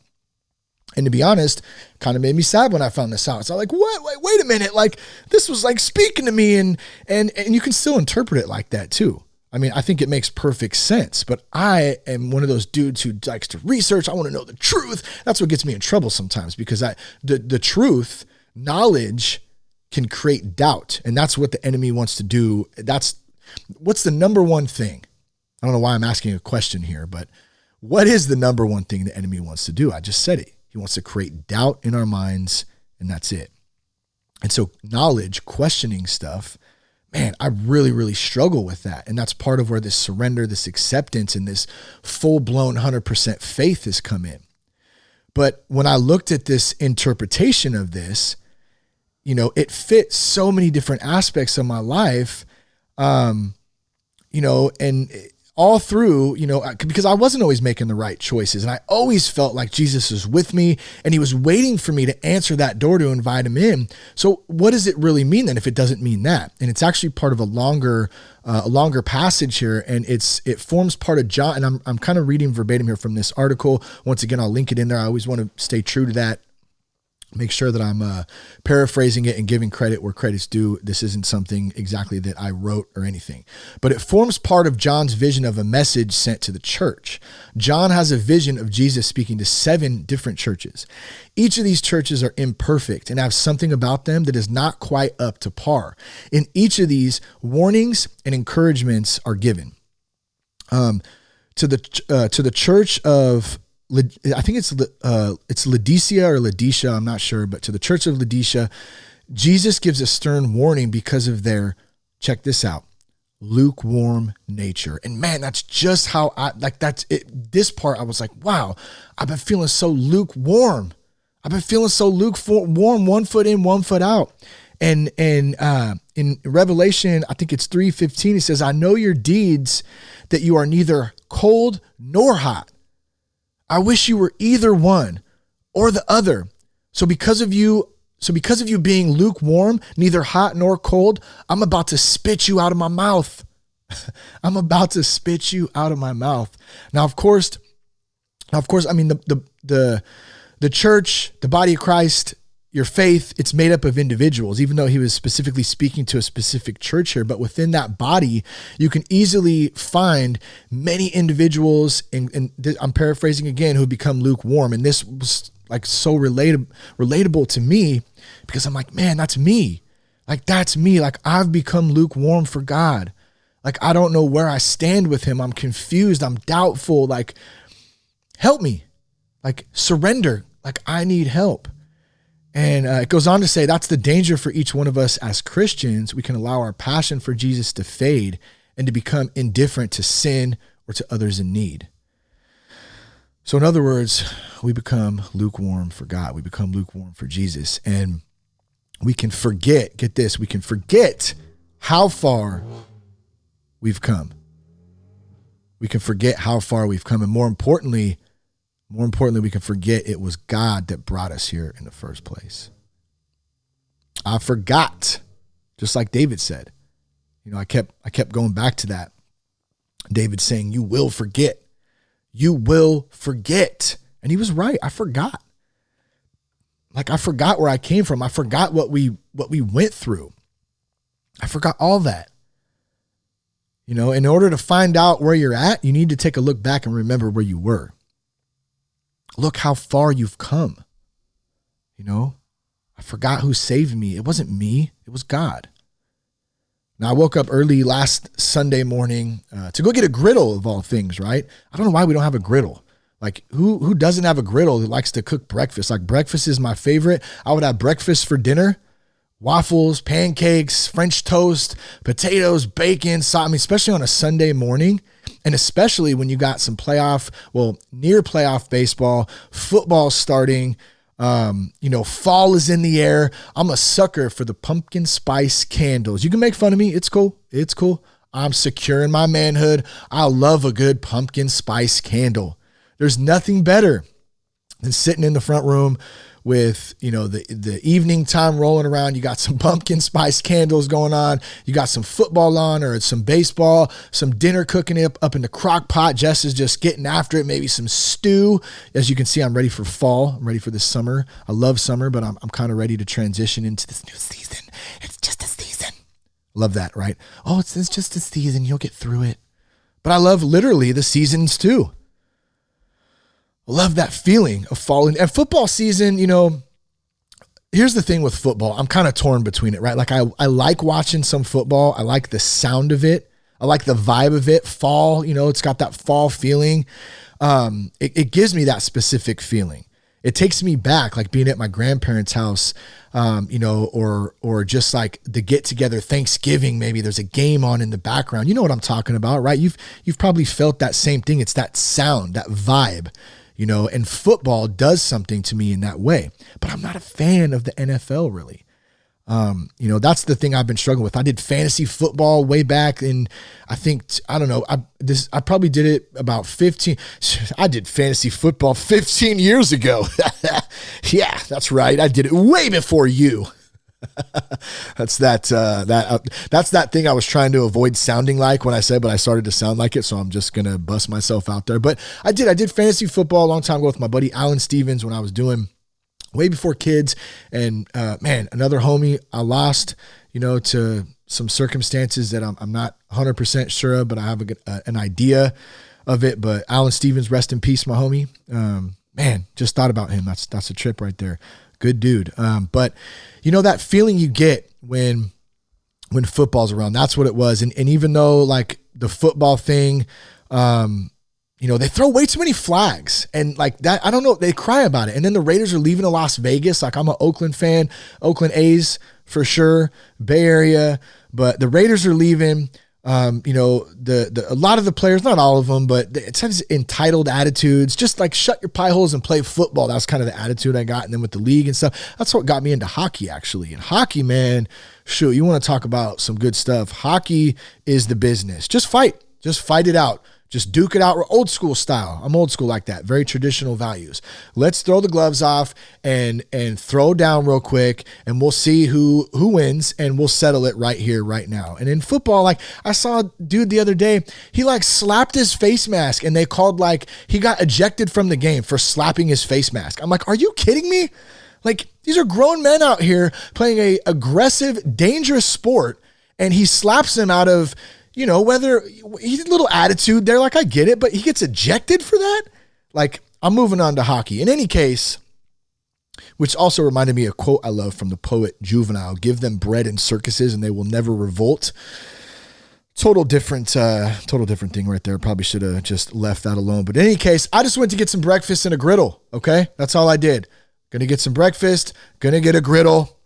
And to be honest, kind of made me sad when I found this out. So I'm like, what? Wait a minute. Like this was like speaking to me, and you can still interpret it like that too. I mean, I think it makes perfect sense, but I am one of those dudes who likes to research. I want to know the truth. That's what gets me in trouble sometimes, because the truth, knowledge can create doubt. And that's what the enemy wants to do. What's the number one thing? I don't know why I'm asking a question here, but what is the number one thing the enemy wants to do? I just said it. He wants to create doubt in our minds, and that's it. And so knowledge, questioning stuff, man, I really, really struggle with that. And that's part of where this surrender, this acceptance, and this full-blown 100% faith has come in. But when I looked at this interpretation of this, it fits so many different aspects of my life, and all through, because I wasn't always making the right choices. And I always felt like Jesus was with me and he was waiting for me to answer that door to invite him in. So what does it really mean then if it doesn't mean that? And it's actually part of a longer passage here, and it forms part of John. And I'm kind of reading verbatim here from this article. Once again, I'll link it in there. I always want to stay true to that. Make sure that I'm paraphrasing it and giving credit where credit's due. This isn't something exactly that I wrote or anything, but it forms part of John's vision of a message sent to the church. John has a vision of Jesus speaking to 7 different churches. Each of these churches are imperfect and have something about them that is not quite up to par. In each of these, warnings and encouragements are given. To the church of, I think it's Laodicea or Laodicea, I'm not sure, but to the church of Laodicea, Jesus gives a stern warning because of their, check this out, lukewarm nature. And man, that's just how this part, I was like, wow, I've been feeling so lukewarm. I've been feeling so lukewarm, 1 foot in, 1 foot out. And in Revelation, I think it's 3:15, he says, I know your deeds, that you are neither cold nor hot. I wish you were either one or the other. So because of you being lukewarm, neither hot nor cold, I'm about to spit you out of my mouth. I'm about to spit you out of my mouth. Now, of course, I mean, the church, the body of Christ, your faith, it's made up of individuals, even though he was specifically speaking to a specific church here. But within that body, you can easily find many individuals, and I'm paraphrasing again, who become lukewarm. And this was like so relatable to me, because I'm like, man, that's me. Like, that's me. Like, I've become lukewarm for God. Like, I don't know where I stand with him. I'm confused. I'm doubtful. Like, help me. Like, surrender. Like, I need help. And it goes on to say that's the danger for each one of us as Christians. We can allow our passion for Jesus to fade and to become indifferent to sin or to others in need. So in other words, we become lukewarm for God. We become lukewarm for Jesus. And we can forget, get this, we can forget how far we've come. We can forget how far we've come. And more importantly, we can forget it was God that brought us here in the first place. I forgot, just like David said. You know, I kept going back to that. David saying, you will forget. You will forget. And he was right. I forgot. Like, I forgot where I came from. I forgot what we went through. I forgot all that. You know, in order to find out where you're at, you need to take a look back and remember where you were. Look how far you've come. You know, I forgot who saved me. It wasn't me. It was God. Now, I woke up early last Sunday morning to go get a griddle of all things, right? I don't know why we don't have a griddle. Like, who doesn't have a griddle that likes to cook breakfast? Like, breakfast is my favorite. I would have breakfast for dinner. Waffles, pancakes, French toast, potatoes, bacon, I mean, especially on a Sunday morning. And especially when you got some near playoff baseball, football starting, fall is in the air. I'm a sucker for the pumpkin spice candles. You can make fun of me. It's cool. It's cool. I'm secure in my manhood. I love a good pumpkin spice candle. There's nothing better than sitting in the front room with, the evening time rolling around. You got some pumpkin spice candles going on. You got some football on or some baseball, some dinner cooking up in the crock pot. Jess is just getting after it. Maybe some stew. As you can see, I'm ready for fall. I'm ready for this summer. I love summer, but I'm kind of ready to transition into this new season. It's just a season. Love that, right? Oh, it's just a season. You'll get through it. But I love literally the seasons too. Love that feeling of falling. And football season, here's the thing with football. I'm kind of torn between it, right? Like, I like watching some football. I like the sound of it. I like the vibe of it. Fall, it's got that fall feeling. It gives me that specific feeling. It takes me back, like being at my grandparents' house, or just like the get together Thanksgiving. Maybe there's a game on in the background. You know what I'm talking about, right? You've probably felt that same thing. It's that sound, that vibe. And football does something to me in that way, but I'm not a fan of the NFL really. That's the thing I've been struggling with. I did fantasy football way back in, I probably did it about 15. I did fantasy football 15 years ago. Yeah, that's right. I did it way before you. That's that thing I was trying to avoid sounding like when I said, but I started to sound like it. So I'm just going to bust myself out there. But I did fantasy football a long time ago with my buddy, Alan Stevens, when I was doing way before kids. And another homie I lost, to some circumstances that I'm not 100% sure of, but I have an idea of it. But Alan Stevens, rest in peace, my homie. Just thought about him. That's a trip right there. Good dude. But that feeling you get when football's around, that's what it was. And even though like the football thing, they throw way too many flags and like that, I don't know, they cry about it. And then the Raiders are leaving to Las Vegas. Like, I'm an Oakland fan, Oakland A's for sure, Bay Area, but the Raiders are leaving. A lot of the players, not all of them, but it has entitled attitudes, just like shut your pie holes and play football. That's kind of the attitude I got. And then with the league and stuff, that's what got me into hockey actually. And hockey, man, shoot, you want to talk about some good stuff. Hockey is the business. Just fight it out. Just duke it out, old school style. I'm old school like that. Very traditional values. Let's throw the gloves off and throw down real quick, and we'll see who wins, and we'll settle it right here, right now. And in football, like I saw a dude the other day, he like slapped his face mask, and they called like he got ejected from the game for slapping his face mask. I'm like, are you kidding me? Like, these are grown men out here playing a aggressive, dangerous sport, and he slaps him out of, whether he did a little attitude there, like I get it, but he gets ejected for that? Like, I'm moving on to hockey. In any case, which also reminded me of a quote I love from the poet Juvenal: give them bread in circuses and they will never revolt. Total different thing right there. Probably should have just left that alone. But in any case, I just went to get some breakfast and a griddle. Okay. That's all I did. Gonna get some breakfast, gonna get a griddle.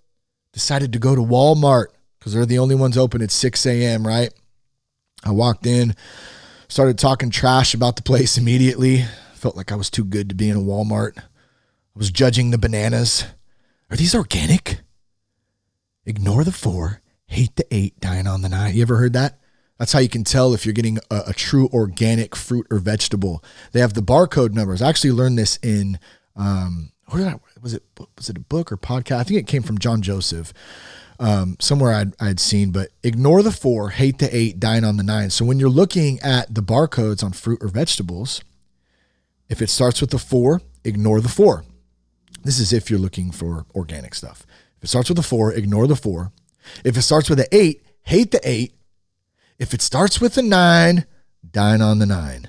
Decided to go to Walmart because they're the only ones open at 6 a.m., right? I walked in, started talking trash about the place immediately. Felt like I was too good to be in a Walmart. I was judging the bananas. Are these organic? Ignore the 4, hate the 8, dying on the 9. You ever heard that? That's how you can tell if you're getting a true organic fruit or vegetable. They have the barcode numbers. I actually learned this in, was it a book or podcast? I think it came from John Joseph. Somewhere I'd seen, but ignore the 4, hate the 8, dying on the 9. So when you're looking at the barcodes on fruit or vegetables, if it starts with the 4, ignore the 4. This is if you're looking for organic stuff. If it starts with a 4, ignore the 4. If it starts with an 8, hate the 8. If it starts with a 9, dying on the 9.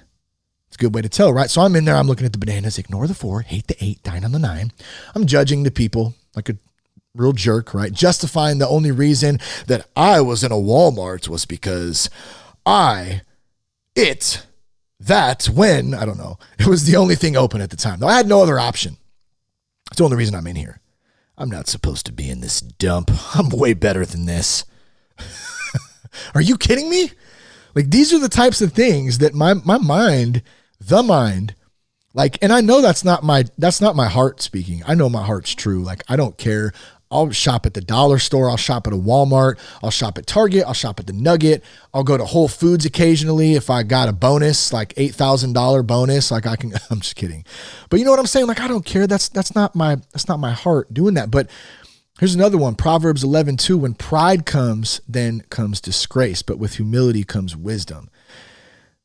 It's a good way to tell, right? So I'm in there, I'm looking at the bananas, ignore the 4, hate the 8, dying on the 9. I'm judging the people like a real jerk, right? Justifying the only reason that I was in a Walmart was because when, I don't know, it was the only thing open at the time. Though I had no other option. It's the only reason I'm in here. I'm not supposed to be in this dump. I'm way better than this. Are you kidding me? Like, these are the types of things that my mind, like, and I know that's not my heart speaking. I know my heart's true. Like, I don't care. I'll shop at the dollar store. I'll shop at a Walmart. I'll shop at Target. I'll shop at the Nugget. I'll go to Whole Foods occasionally if I got a bonus, like $8,000 bonus. Like I'm just kidding. But you know what I'm saying? Like, I don't care. That's not my heart doing that. But here's another one. Proverbs 11:2. When pride comes, then comes disgrace. But with humility comes wisdom.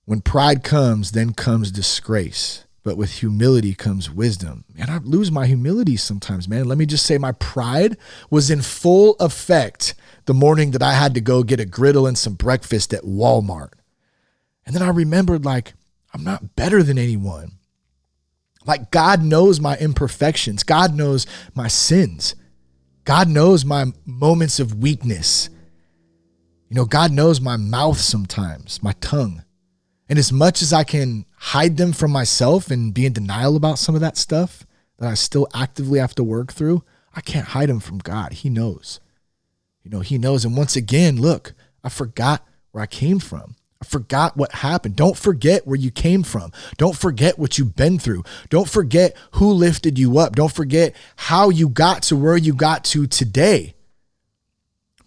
When pride comes, then comes disgrace. But with humility comes wisdom. Man, I lose my humility sometimes, man. Let me just say my pride was in full effect the morning that I had to go get a griddle and some breakfast at Walmart. And then I remembered, like, I'm not better than anyone. Like, God knows my imperfections. God knows my sins. God knows my moments of weakness. God knows my mouth sometimes, my tongue. And as much as I can hide them from myself and be in denial about some of that stuff that I still actively have to work through, I can't hide them from God. He knows. He knows. And once again, look, I forgot where I came from. I forgot what happened. Don't forget where you came from. Don't forget what you've been through. Don't forget who lifted you up. Don't forget how you got to where you got to today.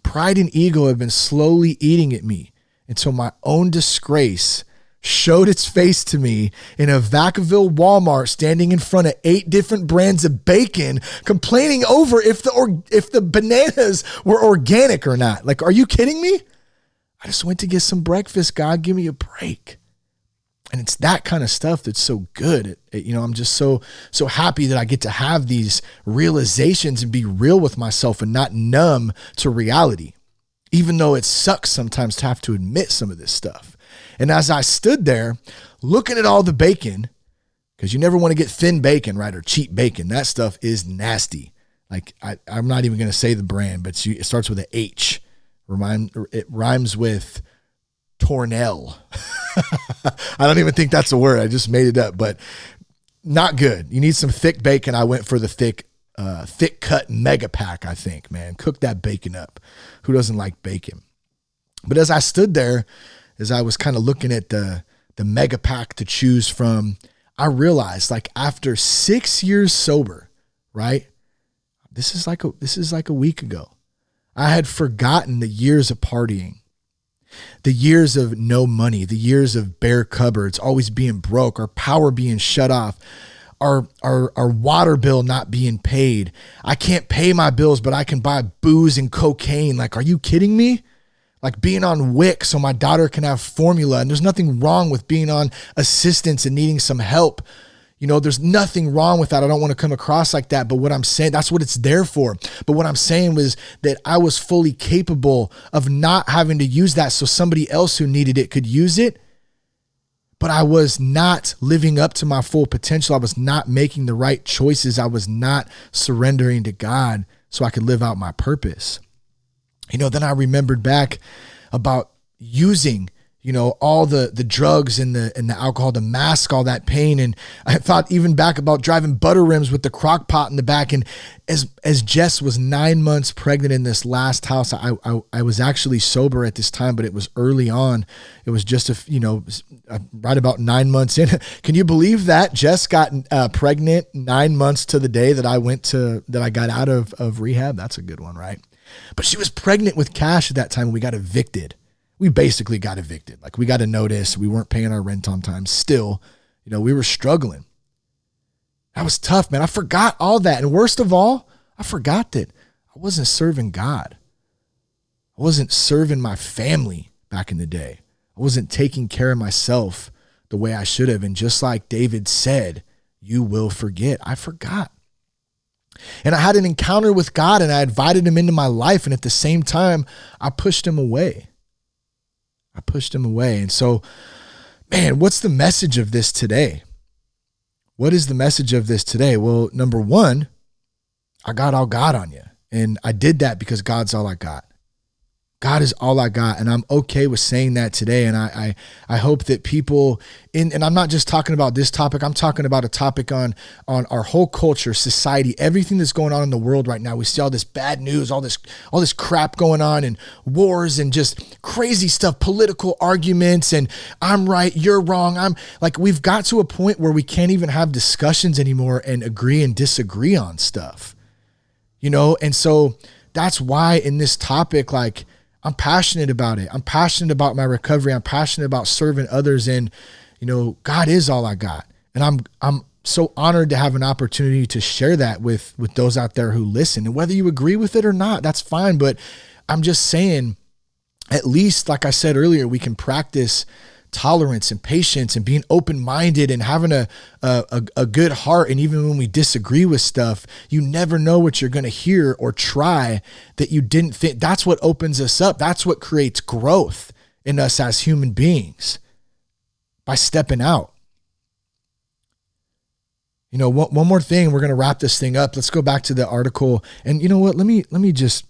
Pride and ego have been slowly eating at me until my own disgrace showed its face to me in a Vacaville Walmart, standing in front of 8 different brands of bacon, complaining over if the bananas were organic or not. Like, are you kidding me? I just went to get some breakfast. God, give me a break. And it's that kind of stuff that's so good. I'm just so happy that I get to have these realizations and be real with myself and not numb to reality, even though it sucks sometimes to have to admit some of this stuff. And as I stood there looking at all the bacon, because you never want to get thin bacon, right? Or cheap bacon. That stuff is nasty. Like, I'm not even going to say the brand, but it starts with an H. It rhymes with Tornell. I don't even think that's a word. I just made it up, but not good. You need some thick bacon. I went for the thick cut mega pack, I think, man. Cook that bacon up. Who doesn't like bacon? But as I stood there, as I was kind of looking at the mega pack to choose from, I realized, like, after 6 years sober, right? This is like a week ago. I had forgotten the years of partying. The years of no money, the years of bare cupboards, always being broke, our power being shut off, our water bill not being paid. I can't pay my bills, but I can buy booze and cocaine. Like, are you kidding me? Like being on WIC so my daughter can have formula. And there's nothing wrong with being on assistance and needing some help. You know, there's nothing wrong with that. I don't want to come across like that. But what I'm saying, that's what it's there for. But what I'm saying was that I was fully capable of not having to use that so somebody else who needed it could use it. But I was not living up to my full potential. I was not making the right choices. I was not surrendering to God so I could live out my purpose. You know, then I remembered back about using, you know, all the drugs and the alcohol to mask all that pain. And I thought even back about driving butter rims with the crock pot in the back. And as Jess was 9 months pregnant in this last house, I was actually sober at this time, but it was early on. It was just right about 9 months in. Can you believe that Jess got pregnant 9 months to the day that I got out of rehab? That's a good one, right? But she was pregnant with Cash at that time. And we got evicted. We basically got evicted. Like, we got a notice. We weren't paying our rent on time. Still, you know, we were struggling. That was tough, man. I forgot all that. And worst of all, I forgot that I wasn't serving God. I wasn't serving my family back in the day. I wasn't taking care of myself the way I should have. And just like David said, you will forget. I forgot. And I had an encounter with God and I invited him into my life. And at the same time, I pushed him away. And so, man, what's the message of this today? What is the message of this today? Well, number one, I got all God on you. And I did that because God's all I got. God is all I got. And I'm okay with saying that today. And I hope that people and I'm not just talking about this topic. I'm talking about a topic on our whole culture, society, everything that's going on in the world right now. We see all this bad news, all this crap going on and wars and just crazy stuff, political arguments and I'm right, you're wrong. I'm like, we've got to a point where we can't even have discussions anymore and agree and disagree on stuff, you know? And so that's why in this topic, like, I'm passionate about it. I'm passionate about my recovery. I'm passionate about serving others. And, you know, God is all I got. And I'm so honored to have an opportunity to share that with those out there who listen. And whether you agree with it or not, that's fine. But I'm just saying, at least, like I said earlier, we can practice tolerance and patience and being open-minded and having a good heart. And even when we disagree with stuff, you never know what you're going to hear or try that you didn't think. That's what opens us up. That's what creates growth in us as human beings by stepping out. You know, one more thing, we're going to wrap this thing up. Let's go back to the article. And you know what? Let me just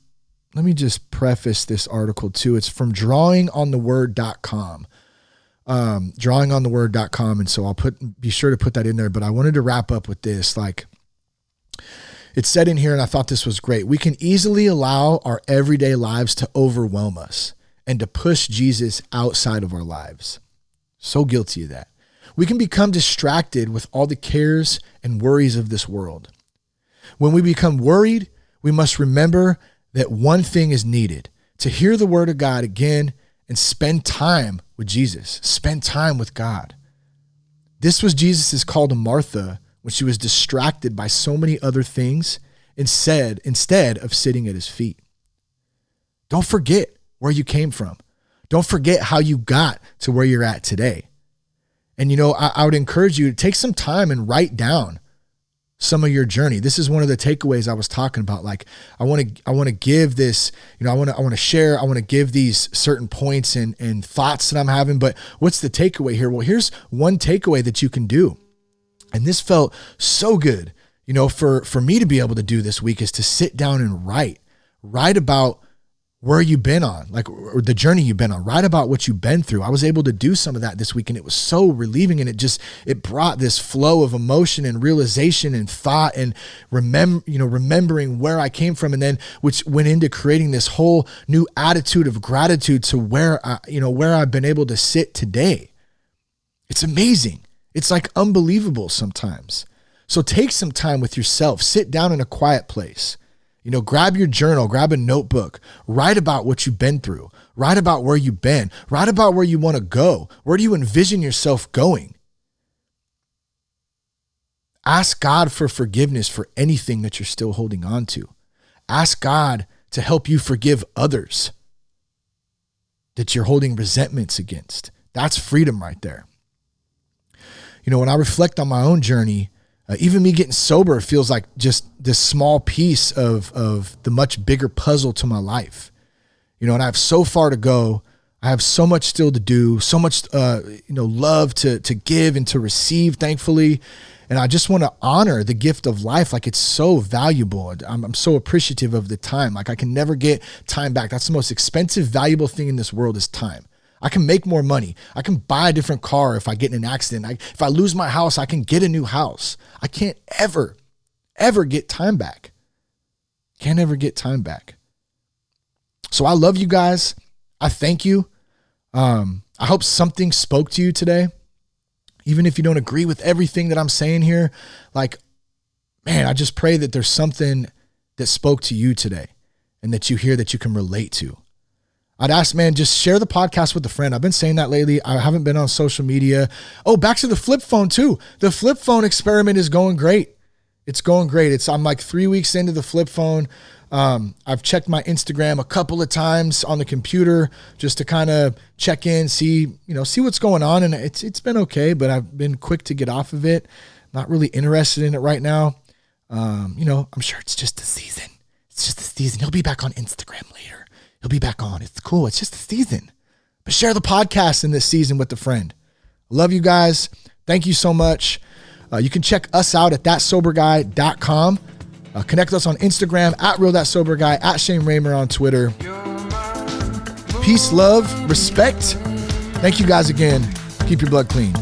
preface this article too. It's from drawingontheword.com. Drawingontheword.com. And so I'll be sure to put that in there, but I wanted to wrap up with this. Like, it said in here, and I thought this was great. We can easily allow our everyday lives to overwhelm us and to push Jesus outside of our lives. So guilty of that. We can become distracted with all the cares and worries of this world. When we become worried, we must remember that one thing is needed: to hear the word of God again and spend time with Jesus, spend time with God. This was Jesus' call to Martha when she was distracted by so many other things instead of sitting at his feet. Don't forget where you came from. Don't forget how you got to where you're at today. And, you know, I would encourage you to take some time and write down some of your journey. This is one of the takeaways I was talking about. Like, I want to give this, you know, I want to share, I want to give these certain points and thoughts that I'm having, but what's the takeaway here? Well, here's one takeaway that you can do. And this felt so good, you know, for me to be able to do this week, is to sit down and write about where you've been on, like, or the journey you've been on, write about what you've been through. I was able to do some of that this week and it was so relieving. And it brought this flow of emotion and realization and thought and remembering where I came from. And then, which went into creating this whole new attitude of gratitude to where I've been able to sit today. It's amazing. It's like unbelievable sometimes. So take some time with yourself, sit down in a quiet place Grab your journal, grab a notebook, write about what you've been through, write about where you've been, write about where you want to go. Where do you envision yourself going? Ask God for forgiveness for anything that you're still holding on to. Ask God to help you forgive others that you're holding resentments against. That's freedom right there. When I reflect on my own journey, even me getting sober feels like just this small piece of the much bigger puzzle to my life. And I have so far to go. I have so much still to do, so much, love to give and to receive, thankfully. And I just want to honor the gift of life. Like, it's so valuable. I'm so appreciative of the time. Like, I can never get time back. That's the most expensive, valuable thing in this world is time. I can make more money. I can buy a different car if I get in an accident. If I lose my house, I can get a new house. I can't ever get time back. Can't ever get time back. So I love you guys. I thank you. I hope something spoke to you today. Even if you don't agree with everything that I'm saying here, I just pray that there's something that spoke to you today and that you hear that you can relate to. I'd ask, man, just share the podcast with a friend. I've been saying that lately. I haven't been on social media. Oh, back to the flip phone too. The flip phone experiment is going great. It's going great. I'm like 3 weeks into the flip phone. I've checked my Instagram a couple of times on the computer just to kind of check in, see what's going on. And it's been okay, but I've been quick to get off of it. Not really interested in it right now. I'm sure it's just the season. It's just the season. He'll be back on Instagram later. He'll be back on. It's cool. It's just the season. But share the podcast in this season with a friend. Love you guys. Thank you so much. You can check us out at thatsoberguy.com. Connect us on Instagram at real.soberguy, at Shane Raymer on Twitter. Peace, love, respect. Thank you guys again. Keep your blood clean.